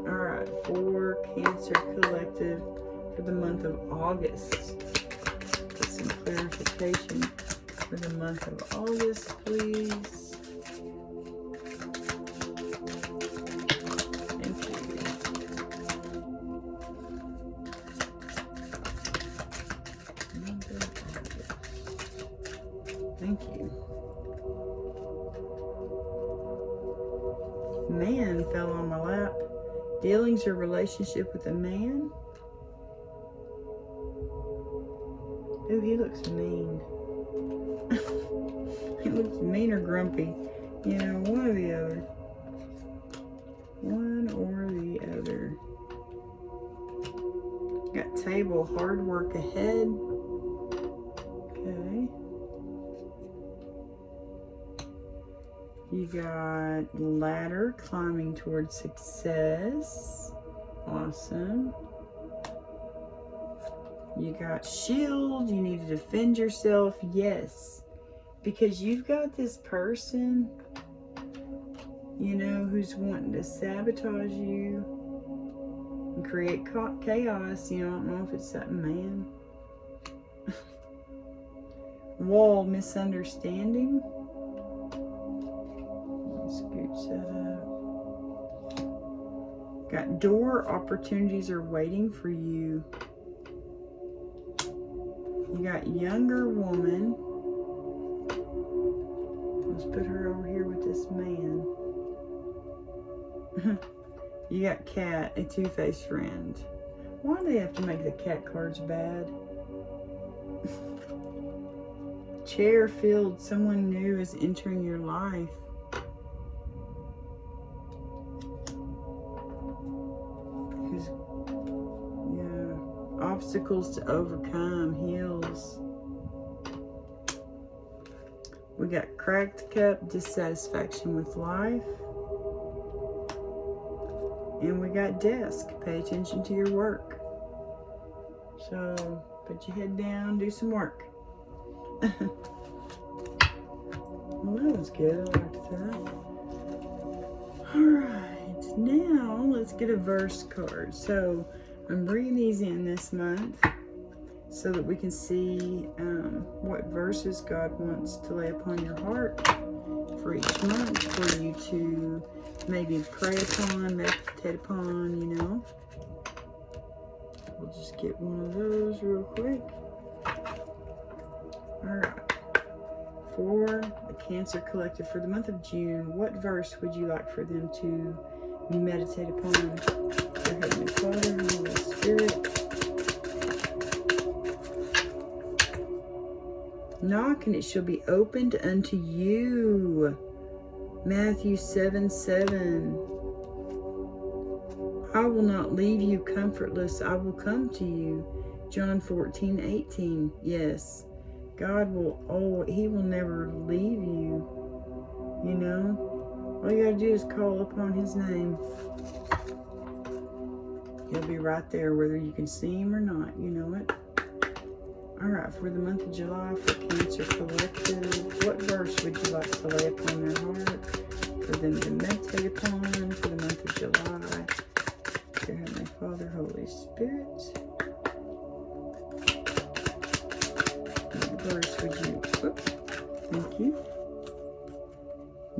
Alright, for Cancer Collective for the month of August. Get some clarification for the month of August, please. Thank you. Man fell on my lap. Dealings or relationship with a man. Ooh, he looks mean. He looks mean or grumpy. You know, one or the other. One or the other. Got table, hard work ahead. Okay. You got ladder, climbing towards success. Awesome. You got shield, you need to defend yourself. Yes. Because you've got this person, you know, who's wanting to sabotage you and create chaos. You know, I don't know if it's that man. Wall, misunderstanding. Scooch that up. Got door, opportunities are waiting for you. You got younger woman. Let's put her over here with this man. You got cat, a two-faced friend. Why do they have to make the cat cards bad? Chair filled, someone new is entering your life. Obstacles to overcome, heals. We got cracked cup, dissatisfaction with life. And we got desk, pay attention to your work. So, put your head down, do some work. Well, that was good, I liked that. Alright, now let's get a verse card. So, I'm bringing these in this month so that we can see what verses God wants to lay upon your heart for each month for you to maybe pray upon, meditate upon, you know. We'll just get one of those real quick. Alright. For the Cancer Collective for the month of June, what verse would you like for them to meditate upon? Go Heavenly Father, Holy Spirit. Knock and it shall be opened unto you. Matthew 7:7. I will not leave you comfortless. I will come to you. John 14:18. Yes, God will always, He will never leave you. You know, all you gotta do is call upon His name. He'll be right there, whether you can see Him or not. You know it. All right, for the month of July, for Cancer Collective, what verse would you like to lay upon their heart for them to meditate upon for the month of July? Dear Heavenly Father, Holy Spirit, what verse would you? Oops, thank you.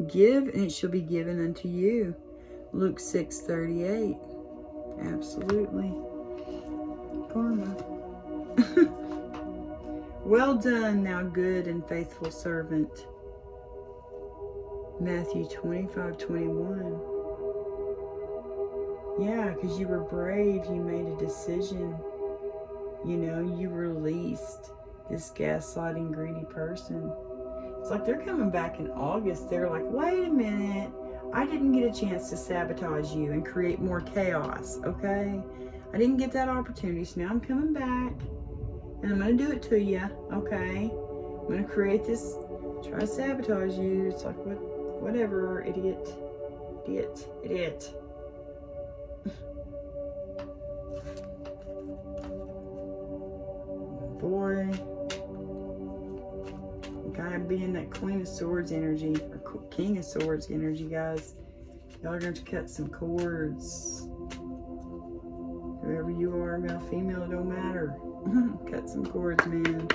Give, and it shall be given unto you. Luke 6:38. Absolutely. Karma. Well done, thou good and faithful servant. Matthew 25:21. Yeah, because you were brave, you made a decision. You know, you released this gaslighting, greedy person. It's like they're coming back in August. They're like, wait a minute. I didn't get a chance to sabotage you and create more chaos, okay? I didn't get that opportunity, so now I'm coming back. And I'm going to do it to you, okay? I'm going to create this, try to sabotage you. It's like, whatever, idiot. Boy. Gotta be in that Queen of Swords energy, or King of Swords energy, guys. Y'all are going to cut some cords. Whoever you are, male, female, it don't matter. Cut some cords, man.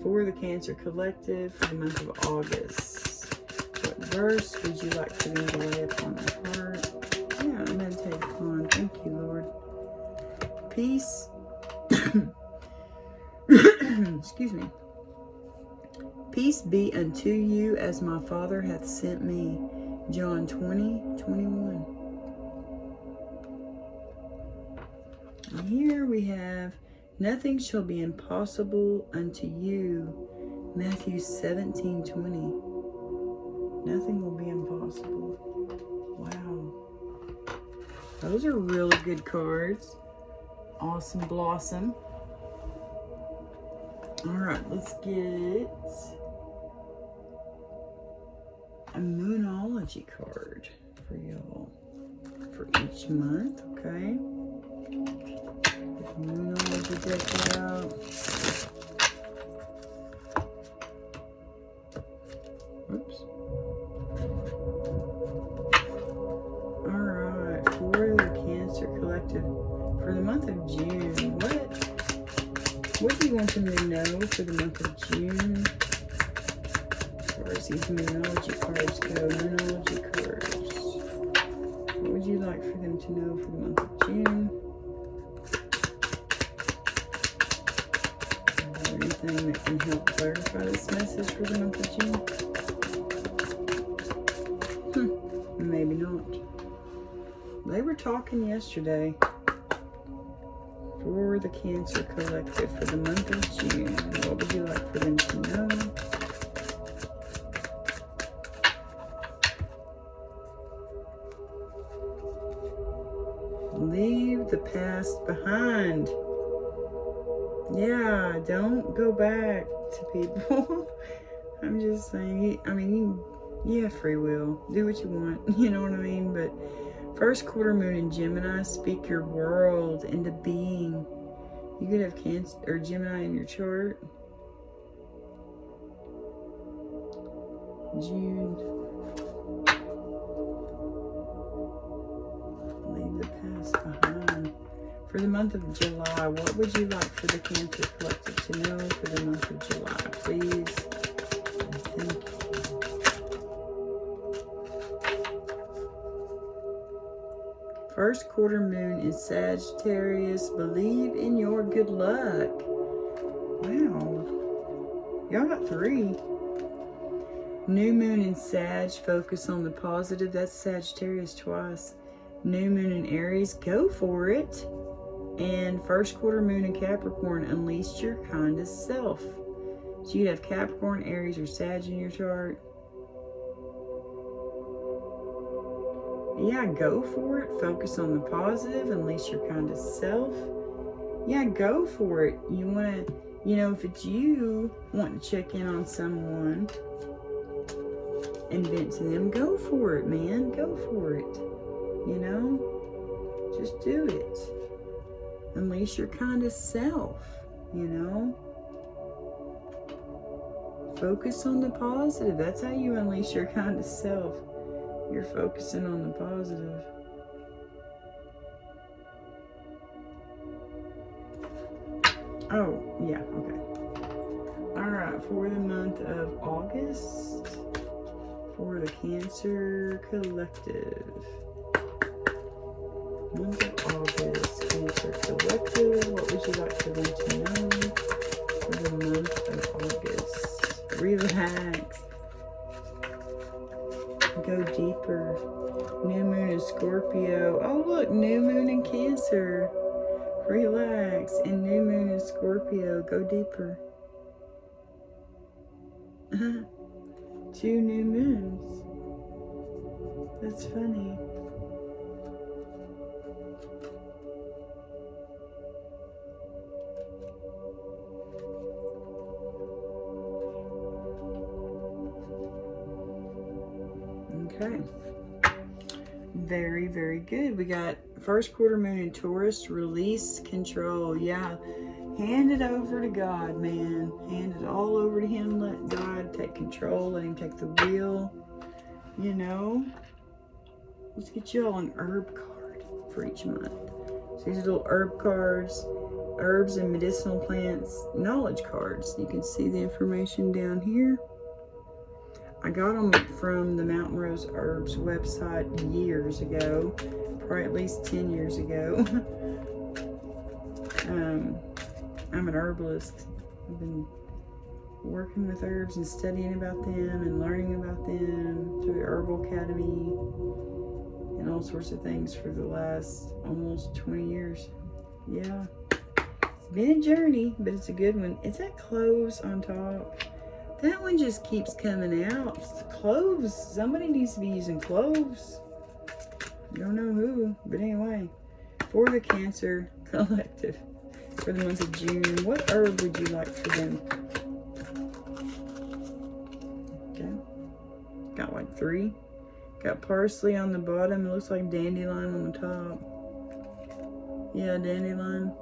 For the Cancer Collective for the month of August. What verse would you like for them to lay upon their heart? Yeah, meditate upon. Thank you, Lord. Peace. Excuse me. Peace be unto you as my Father hath sent me. John 20:21. And here we have, nothing shall be impossible unto you. Matthew 17:20. Nothing will be impossible. Wow. Those are really good cards. Awesome Blossom. Alright, let's get a Moonology card for y'all. For each month, okay? Moonology deck out. Oops. Alright, for the Cancer Collective, for the month of June, what do you want them to know for the month of June? As far as these Moonology cards go, Moonology cards. What would you like for them to know for the month of June? Anything that can help clarify this message for the month of June? Maybe not. They were talking yesterday for the Cancer Collective for the month of June. What would you like for them to know? Leave the past behind. Yeah, don't go back to people. I'm just saying, I mean, you have free will. Do what you want, you know what I mean? But first quarter moon in Gemini, speak your world into being. You could have Cancer or Gemini in your chart. June. Leave the past behind. For the month of July, what would you like for the Cancer Collective to know for the month of July, please? And thank you. First quarter moon in Sagittarius. Believe in your good luck. Wow. Y'all got 3. New moon in Sag. Focus on the positive. That's Sagittarius twice. New moon in Aries, go for it. And first quarter moon in Capricorn, unleash your kindest self. So you'd have Capricorn, Aries, or Sag in your chart. Yeah, go for it. Focus on the positive. Unleash your kindest self. Yeah, go for it. You want to, if it's you wanting to check in on someone and vent to them, go for it, man. Go for it. Just do it. Unleash your kindest self, Focus on the positive. That's how you unleash your kindest self. You're focusing on the positive. Oh, yeah, okay. All right, for the month of August, for the Cancer Collective. Month of August, Cancer Collective. What would you like to want to know for the month of August? Relax. Go deeper. New moon in Scorpio. Oh, look, new moon in Cancer. Relax. And new moon in Scorpio. Go deeper. 2 new moons. That's funny. Okay. Very, very good. We got first quarter moon in Taurus. Release control. Yeah. Hand it over to God, man. Hand it all over to Him. Let God take control. Let Him take the wheel. Let's get you all an herb card for each month. So these are little herb cards. Herbs and medicinal plants knowledge cards. You can see the information down here. I got them from the Mountain Rose Herbs website years ago, probably at least 10 years ago. I'm an herbalist. I've been working with herbs and studying about them and learning about them through the Herbal Academy and all sorts of things for the last almost 20 years. Yeah, it's been a journey, but it's a good one. It's that cloves on top. That one just keeps coming out. It's the cloves. Somebody needs to be using cloves. I don't know who, but anyway. For the Cancer Collective, for the month of June, what herb would you like for them? Okay. Got like 3. Got parsley on the bottom. It looks like dandelion on the top. Yeah, dandelion.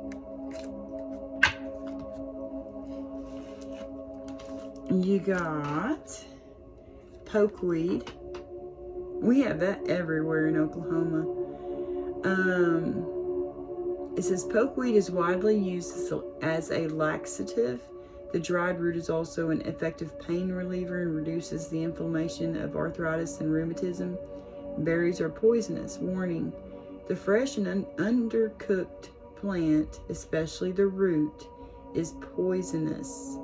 You got pokeweed. We have that everywhere in Oklahoma. It says pokeweed is widely used as a laxative. The dried root is also an effective pain reliever and reduces the inflammation of arthritis and rheumatism. Berries are poisonous. Warning: the fresh and undercooked plant, especially the root, is poisonous.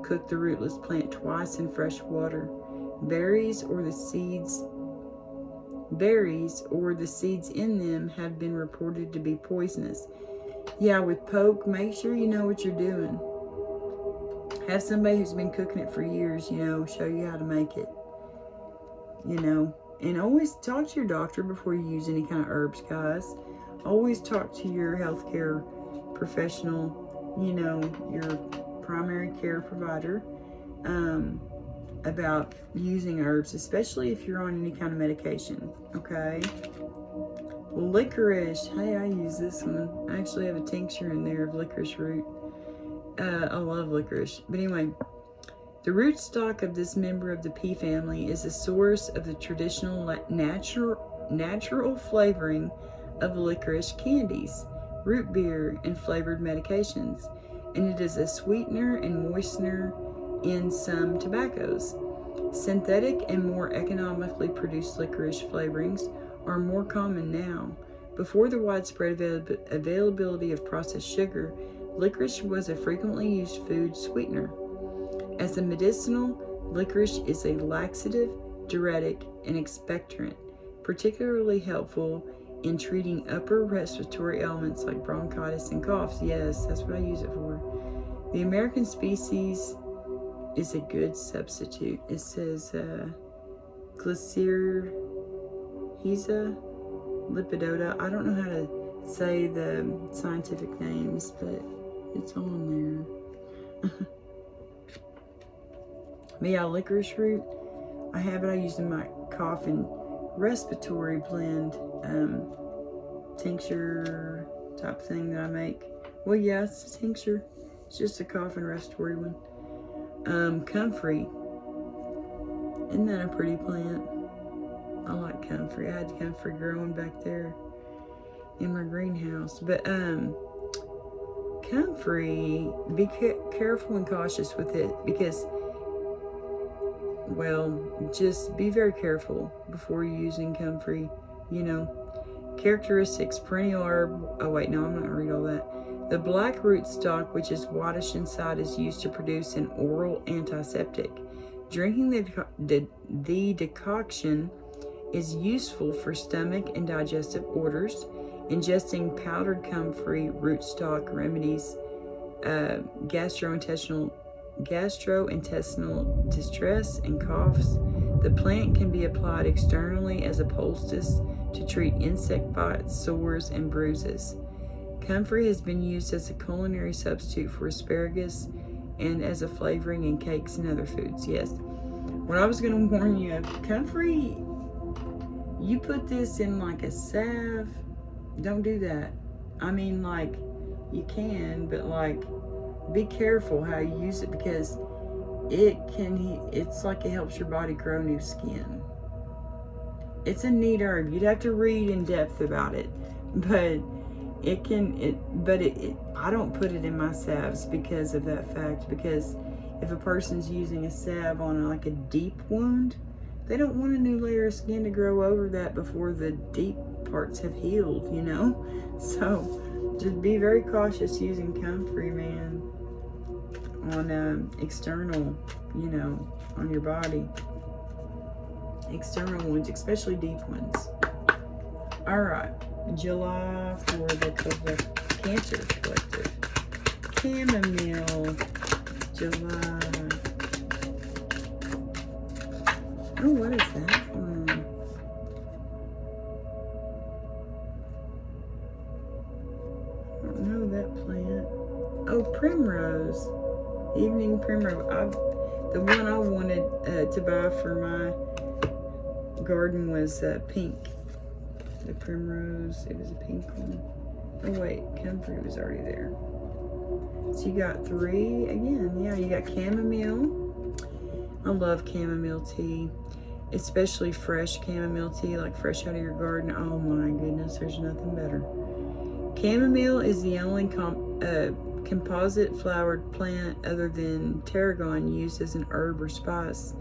Cook the rootless plant twice in fresh water. Berries or the seeds in them have been reported to be poisonous. Yeah, with poke, make sure you know what you're doing. Have somebody who's been cooking it for years, show you how to make it. And always talk to your doctor before you use any kind of herbs, guys. Always talk to your healthcare professional, your primary care provider, about using herbs, especially if you're on any kind of medication, okay? Licorice. Hey, I use this one. I actually have a tincture in there of licorice root. I love licorice. But anyway, the rootstock of this member of the pea family is a source of the traditional natural flavoring of licorice candies, root beer, and flavored medications. And it is a sweetener and moistener in some tobaccos. Synthetic and more economically produced licorice flavorings are more common now. Before the widespread availability of processed sugar, licorice was a frequently used food sweetener. As a medicinal, licorice is a laxative, diuretic, and expectorant, particularly helpful in treating upper respiratory ailments like bronchitis and coughs. Yes, that's what I use it for. The American species is a good substitute. It says Glycyrrhiza lepidota. I don't know how to say the scientific names, but it's on there. But yeah, licorice root, I have it. I use in my cough and respiratory blend tincture type thing that I make. Well, yeah, it's a tincture. It's just a cough and respiratory one. Comfrey. Isn't that a pretty plant? I like comfrey. I had comfrey growing back there in my greenhouse. But comfrey, be careful and cautious with it because, well, just be very careful before using comfrey. You know, characteristics, perennial herb. Oh wait, no, I'm not gonna read all that. The black root stalk, which is whitish inside, is used to produce an oral antiseptic. Drinking the decoction is useful for stomach and digestive orders. Ingesting powdered comfrey rootstock remedies gastrointestinal distress and coughs. The plant can be applied externally as a poultice to treat insect bites, sores, and bruises. Comfrey has been used as a culinary substitute for asparagus and as a flavoring in cakes and other foods. Yes. What I was going to warn you of, comfrey, you put this in like a salve. Don't do that. I mean, like, you can, but like, be careful how you use it because it's like it helps your body grow new skin. It's a neat herb. You'd have to read in depth about it, but I don't put it in my salves because of that fact, because if a person's using a salve on like a deep wound, they don't want a new layer of skin to grow over that before the deep parts have healed, you know? So just be very cautious using comfrey, man, on external, you know, on your body. External wounds, especially deep ones. All right, July for the Cancer Collective. Chamomile, July. Oh, what is that one? I don't know that plant. Oh, primrose. Evening primrose. The one I wanted to buy for my garden was pink. The primrose, it was a pink one. Oh wait, comfrey was already there. So you got 3 again. Yeah, you got chamomile. I love chamomile tea, especially fresh chamomile tea, like fresh out of your garden. Oh my goodness, there's nothing better. Chamomile is the only composite flowered plant other than tarragon used as an herb or spice.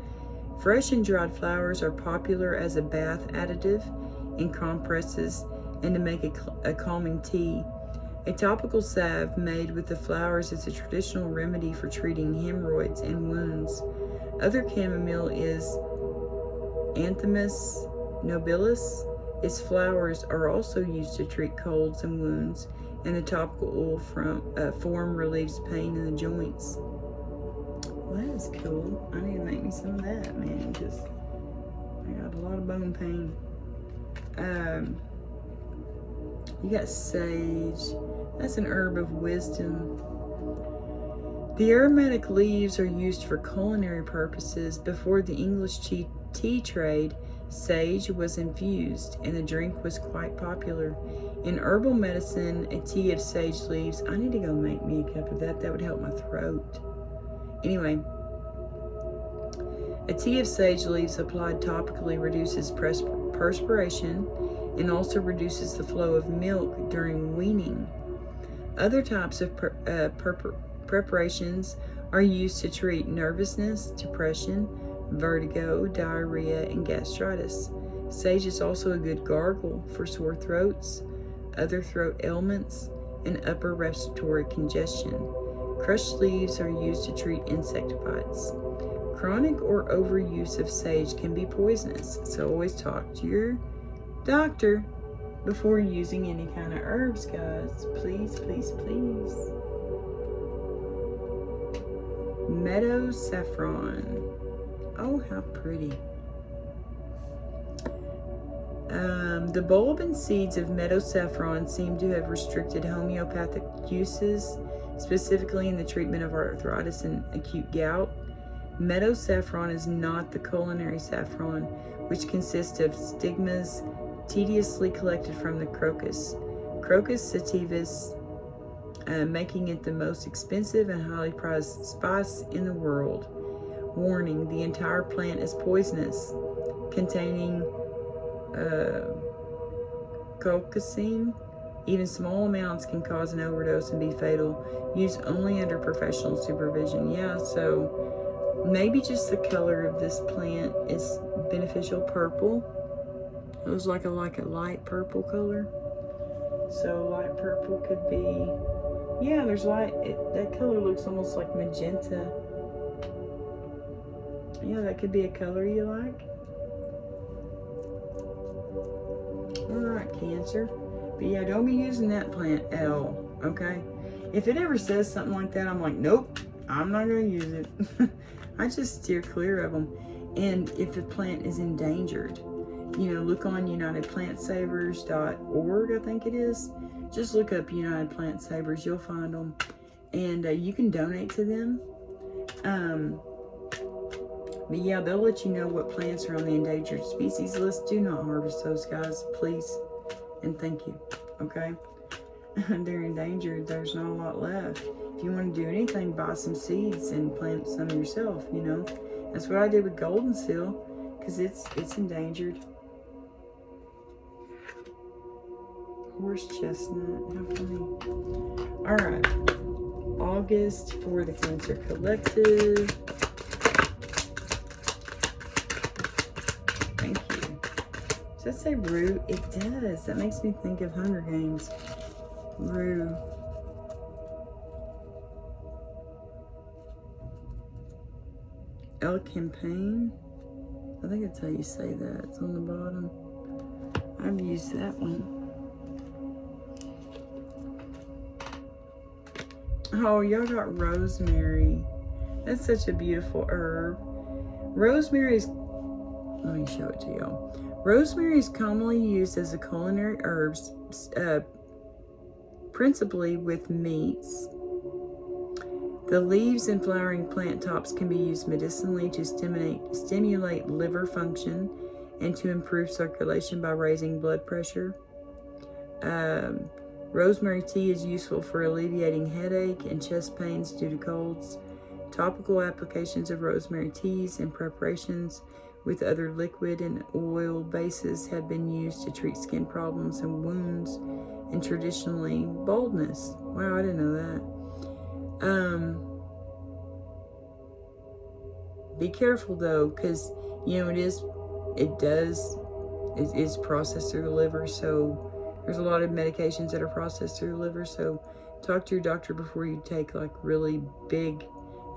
Fresh and dried flowers are popular as a bath additive in compresses and to make a calming tea. A topical salve made with the flowers is a traditional remedy for treating hemorrhoids and wounds. Other chamomile is Anthemis nobilis. Its flowers are also used to treat colds and wounds, and the topical oil form relieves pain in the joints. Well, that is cool. I need to make me some of that, man, because I got a lot of bone pain. You got sage. That's an herb of wisdom. The aromatic leaves are used for culinary purposes. Before the English tea trade, sage was infused and the drink was quite popular. In herbal medicine, a tea of sage leaves, I need to go make me a cup of that. That would help my throat. Anyway, a tea of sage leaves applied topically reduces perspiration and also reduces the flow of milk during weaning. Other types of preparations are used to treat nervousness, depression, vertigo, diarrhea, and gastritis. Sage is also a good gargle for sore throats, other throat ailments, and upper respiratory congestion. Crushed leaves are used to treat insect bites. Chronic or overuse of sage can be poisonous, so always talk to your doctor before using any kind of herbs, guys. Please, please, please. Meadow saffron. Oh, how pretty. The bulb and seeds of meadow saffron seem to have restricted homeopathic uses, specifically in the treatment of arthritis and acute gout. Meadow saffron is not the culinary saffron, which consists of stigmas tediously collected from the Crocus sativus, making it the most expensive and highly prized spice in the world. Warning, the entire plant is poisonous, containing colchicine. Even small amounts can cause an overdose and be fatal. Used only under professional supervision. Yeah, so maybe just the color of this plant is beneficial. Purple. It was like a light purple color. So light purple could be, yeah, there's light, that color looks almost like magenta. Yeah, that could be a color you like. Alright, Cancer. But yeah, don't be using that plant at all, okay? If it ever says something like that, I'm like, nope, I'm not going to use it. I just steer clear of them. And if the plant is endangered, you know, look on UnitedPlantSavers.org, I think it is. Just look up United Plant Savers, you'll find them. And you can donate to them. But yeah, they'll let you know what plants are on the endangered species list. Do not harvest those, guys, please. And thank you, okay? They're endangered. There's not a lot left. If you want to do anything, buy some seeds and plant some yourself, you know? That's what I did with golden seal, because it's endangered. Horse chestnut, how funny. All right, August for the Cancer Collective. Thank you. Does that say rue? It does. That makes me think of Hunger Games. Rue. El Campaign. I think that's how you say that. It's on the bottom. I've used that one. Oh, y'all got rosemary. That's such a beautiful herb. Rosemary is, let me show it to y'all. Rosemary is commonly used as a culinary herb, principally with meats. The leaves and flowering plant tops can be used medicinally to stimulate liver function and to improve circulation by raising blood pressure. Rosemary tea is useful for alleviating headache and chest pains due to colds. Topical applications of rosemary teas and preparations with other liquid and oil bases have been used to treat skin problems and wounds, and traditionally baldness. Wow, I didn't know that. Be careful though, because you know it is processed through the liver, so there's a lot of medications that are processed through the liver, so talk to your doctor before you take like really big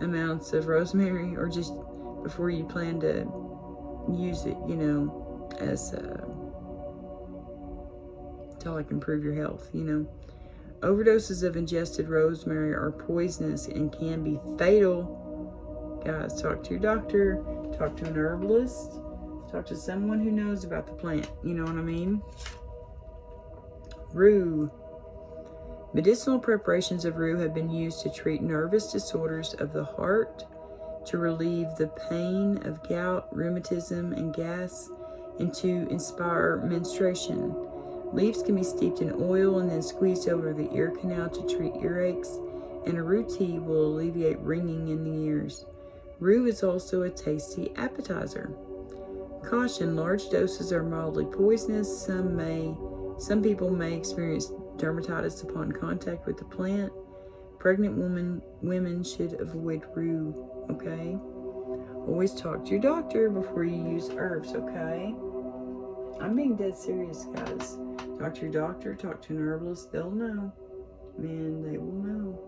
amounts of rosemary, or just before you plan to use it, you know, as to like improve your health, you know. Overdoses of ingested rosemary are poisonous and can be fatal. Guys, talk to your doctor, talk to an herbalist, talk to someone who knows about the plant, you know what I mean? Rue. Medicinal preparations of rue have been used to treat nervous disorders of the heart, to relieve the pain of gout, rheumatism, and gas, and to inspire menstruation. Leaves can be steeped in oil and then squeezed over the ear canal to treat earaches, and a rue tea will alleviate ringing in the ears. Rue is also a tasty appetizer. Caution, large doses are mildly poisonous. Some people may experience dermatitis upon contact with the plant. Pregnant women should avoid rue, okay? Always talk to your doctor before you use herbs, okay? I'm being dead serious, guys. Talk to your doctor, talk to an herbalist. They'll know. Man, they will know.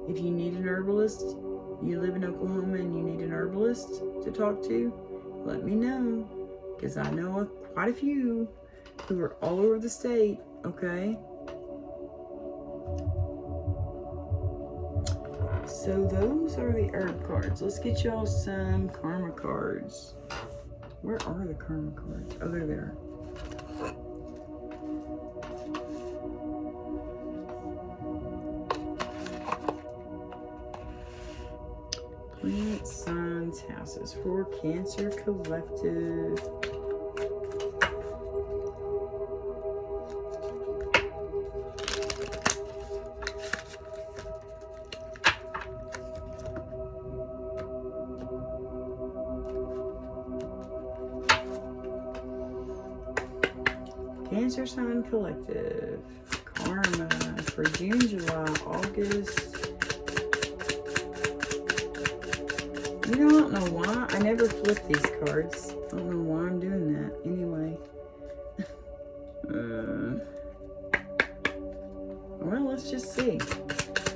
If you need an herbalist, you live in Oklahoma and you need an herbalist to talk to, let me know, because I know quite a few. who are all over the state, okay? So those are the herb cards. Let's get y'all some karma cards. Where are the karma cards? Oh, they're there. Planet, signs, houses for Cancer Collective. Cancer Sign Collective. Karma for June, July, August. You know, I don't know why. I never flip these cards. I don't know why I'm doing that. Anyway. Well, let's just see.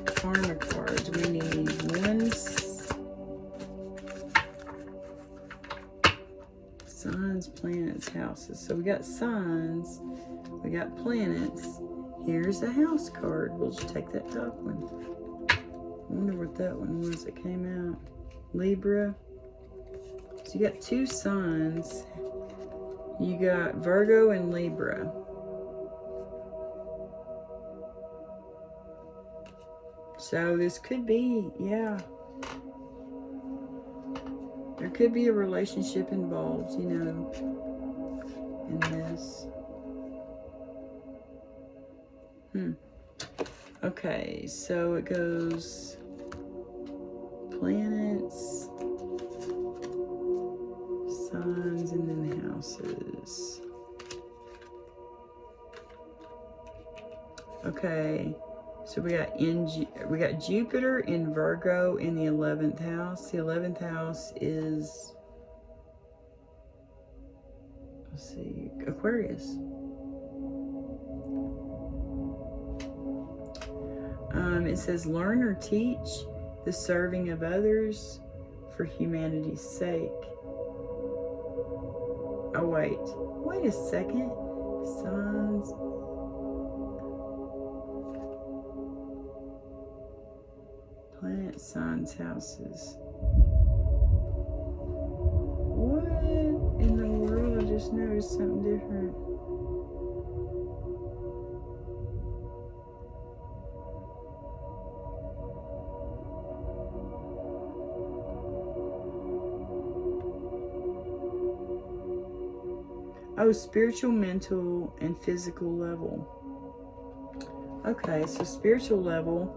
Karma cards. We need one. Signs, planets, houses. So we got signs. We got planets. Here's a house card. We'll just take that top one. I wonder what that one was that came out. Libra. So you got two signs. You got Virgo and Libra. So this could be, yeah. There could be a relationship involved, you know, in this. Okay, so it goes planets, signs, and then the houses. Okay, so we got Jupiter in Virgo in the 11th house. The 11th house is, let's see, Aquarius. It says, learn or teach the serving of others for humanity's sake. Oh, wait a second. Signs. Planet, signs, houses. What in the world? I just noticed something different. Oh, spiritual, mental, and physical level. Okay, so spiritual level,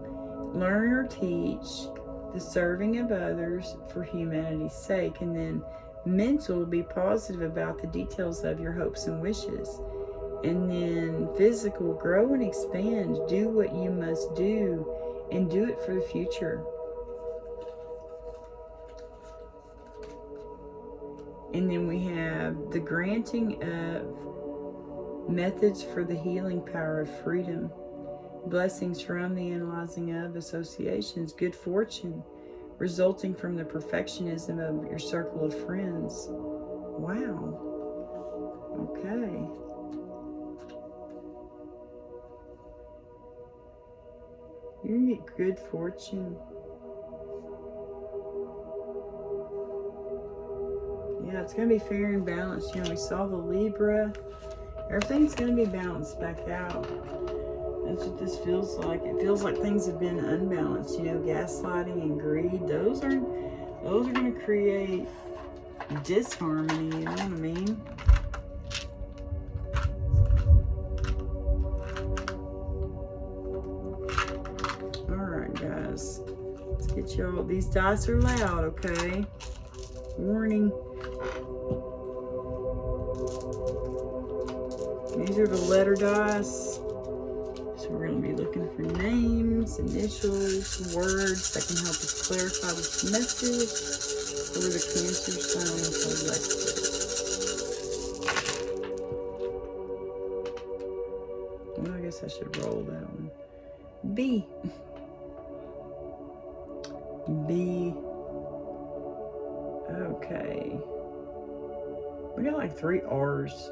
learn or teach the serving of others for humanity's sake. And then mental, be positive about the details of your hopes and wishes. And then physical, grow and expand. Do what you must do and do it for the future. And then we have the granting of methods for the healing power of freedom. Blessings from the analyzing of associations. Good fortune resulting from the perfectionism of your circle of friends. Wow. Okay. You're going to get good fortune. Yeah, it's going to be fair and balanced. You know, we saw the Libra. Everything's going to be balanced back out. That's what this feels like. It feels like things have been unbalanced. You know, gaslighting and greed. Those are going to create disharmony. You know what I mean? All right, guys. Let's get y'all. These dice are loud, okay? Warning. These are the letter dice. So we're going to be looking for names, initials, words that can help us clarify this message for the Cancer Sign Collective. Well, I guess I should roll that one. B. B. Okay. We got like 3 R's.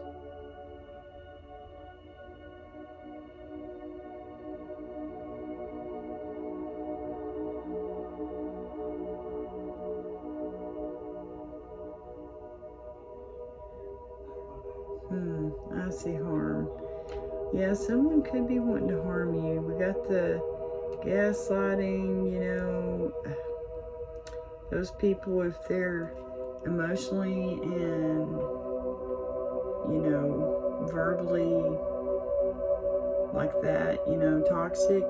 I see harm. Yeah, someone could be wanting to harm you. We got the gaslighting, you know. Those people, if they're emotionally and, you know, verbally like that, you know, toxic,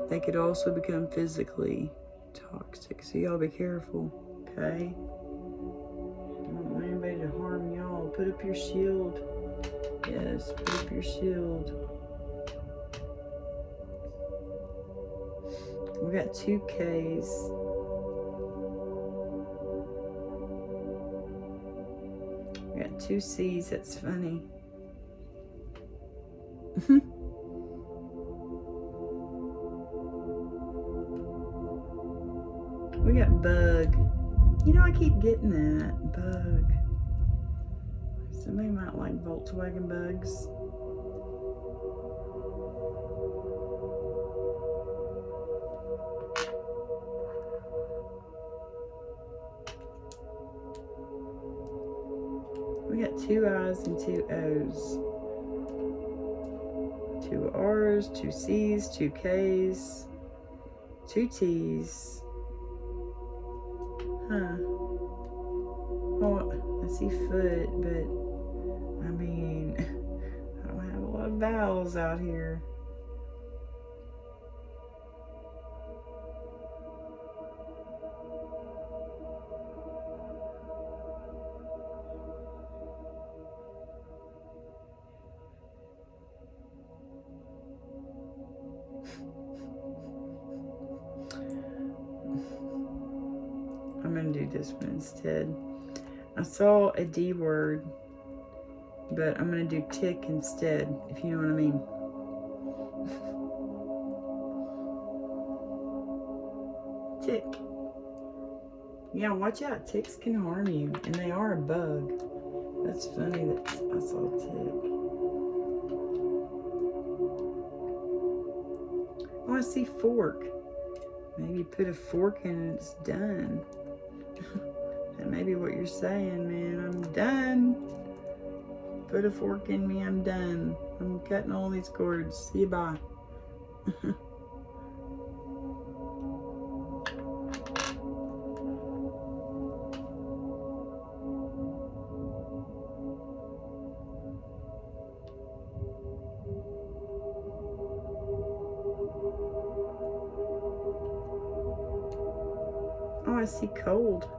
they could also become physically toxic. So y'all be careful, okay? Don't want anybody to harm y'all. Put up your shield. Yes, put up your shield. We got 2 Ks. We got 2 C's. That's funny. We got bug. You know, I keep getting that. Bug. Somebody might like Volkswagen bugs. We got 2 I's and 2 O's. 2 R's, 2 C's, 2 K's, 2 T's. Huh. Oh, I see foot, but I mean, I don't have a lot of vowels out here. I'm going to do this one instead. I saw a D word, but I'm going to do tick instead, if you know what I mean. Tick. Yeah, watch out. Ticks can harm you, and they are a bug. That's funny that I saw a tick. Oh, I see fork. Maybe put a fork in and it's done. That may be what you're saying, man. I'm done. Put a fork in me, I'm done. I'm cutting all these cords. See you, bye. Oh, I see cold.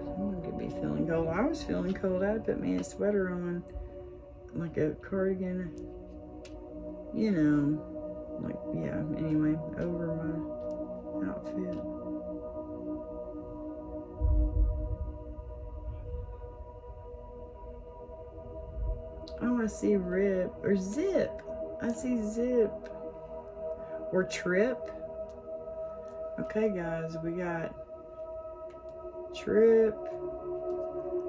Someone could be feeling cold. I was feeling cold. I put me a sweater on, like a cardigan, you know, like, yeah, anyway, over my outfit. Oh, I see rip or zip. I see zip or trip. Okay, guys, we got trip.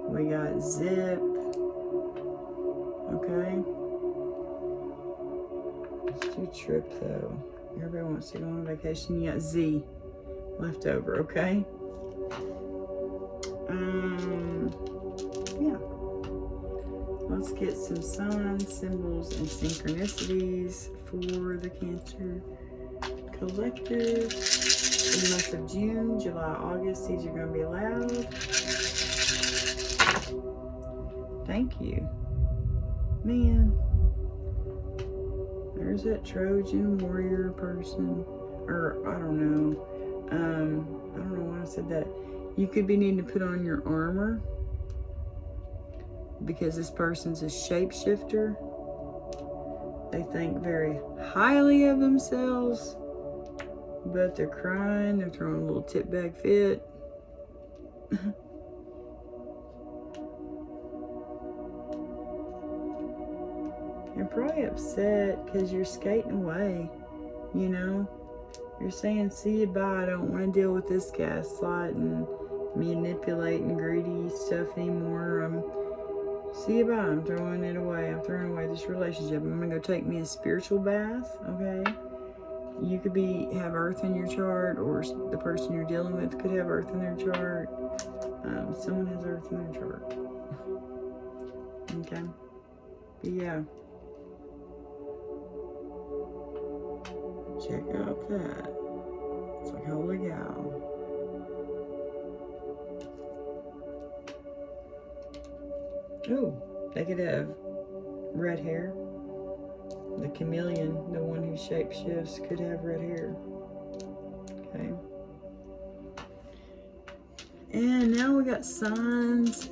We got zip. Okay. Let's do trip though. Everybody wants to go on vacation. You got Z left over, okay? Yeah. Let's get some signs, symbols, and synchronicities for the Cancer Collective. For the month of June, July, August, these are going to be loud. Thank you. Man, there's that Trojan warrior person. Or, I don't know. I don't know why I said that. You could be needing to put on your armor because this person's a shapeshifter. They think very highly of themselves, but they're crying. They're throwing a little tip back fit. You're probably upset because you're skating away, you know? You're saying, see you, bye. I don't want to deal with this gaslighting, manipulating, greedy stuff anymore. See you, bye. I'm throwing it away. I'm throwing away this relationship. I'm going to go take me a spiritual bath, okay? You could have Earth in your chart, or the person you're dealing with could have Earth in their chart. Someone has Earth in their chart. Okay. But yeah. Check out that. It's like, holy cow. Oh, they could have red hair. The chameleon, the one who shapeshifts, could have red hair. Okay. And now we got signs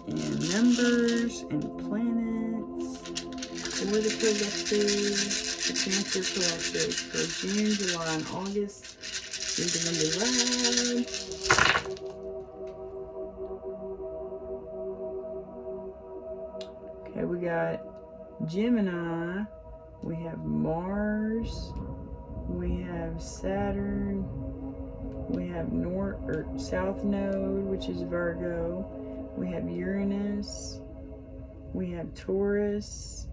and numbers and planets for the collective. The Cancer collective for June, July, and August. These are going to be loud. Okay, we got Gemini. We have Mars. We have Saturn. We have South Node, which is Virgo. We have Uranus. We have Taurus.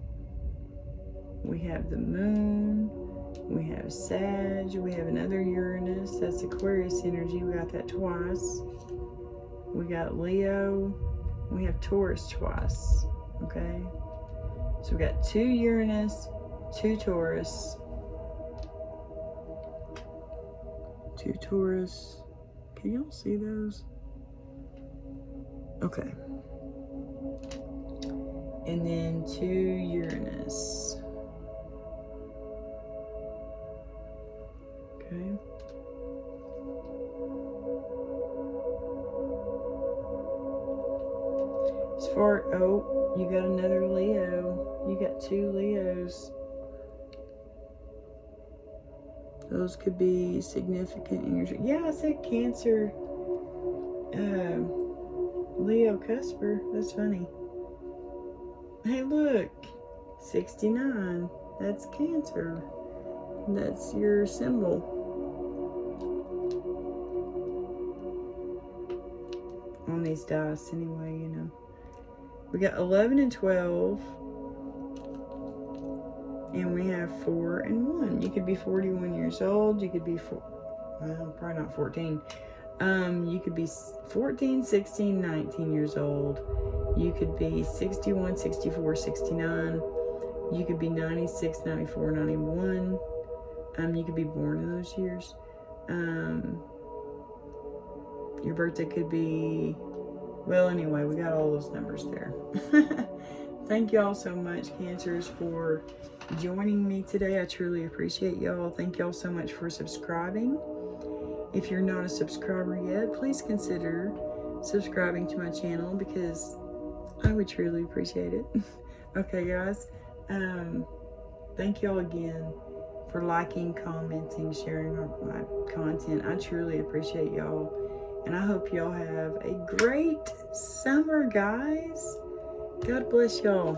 We have the Moon. We have Sag. We have another Uranus. That's Aquarius energy. We got that twice. We got Leo. We have Taurus twice. Okay. So we got 2 Uranus, 2 Taurus. 2 Taurus. Can y'all see those? Okay. And then 2 Uranus. Okay. Oh, you got another Leo. You got 2 Leos. Those could be significant in your... Yeah, I said Cancer. Leo Cusper. That's funny. Hey, look. 69. That's Cancer. That's your symbol. On these dice, anyway, you know. We got 11 and 12. And we have 4 and 1. You could be 41 years old. You could be, well, probably not 14. You could be 14, 16, 19 years old. You could be 61, 64, 69. You could be 96, 94, 91. You could be born in those years. Your birthday could be, well, anyway, we got all those numbers there. Thank y'all so much, Cancers, for joining me today. I truly appreciate y'all. Thank y'all so much for subscribing. If you're not a subscriber yet, please consider subscribing to my channel because I would truly appreciate it. Okay, guys. Thank y'all again for liking, commenting, sharing my content. I truly appreciate y'all. And I hope y'all have a great summer, guys. God bless y'all.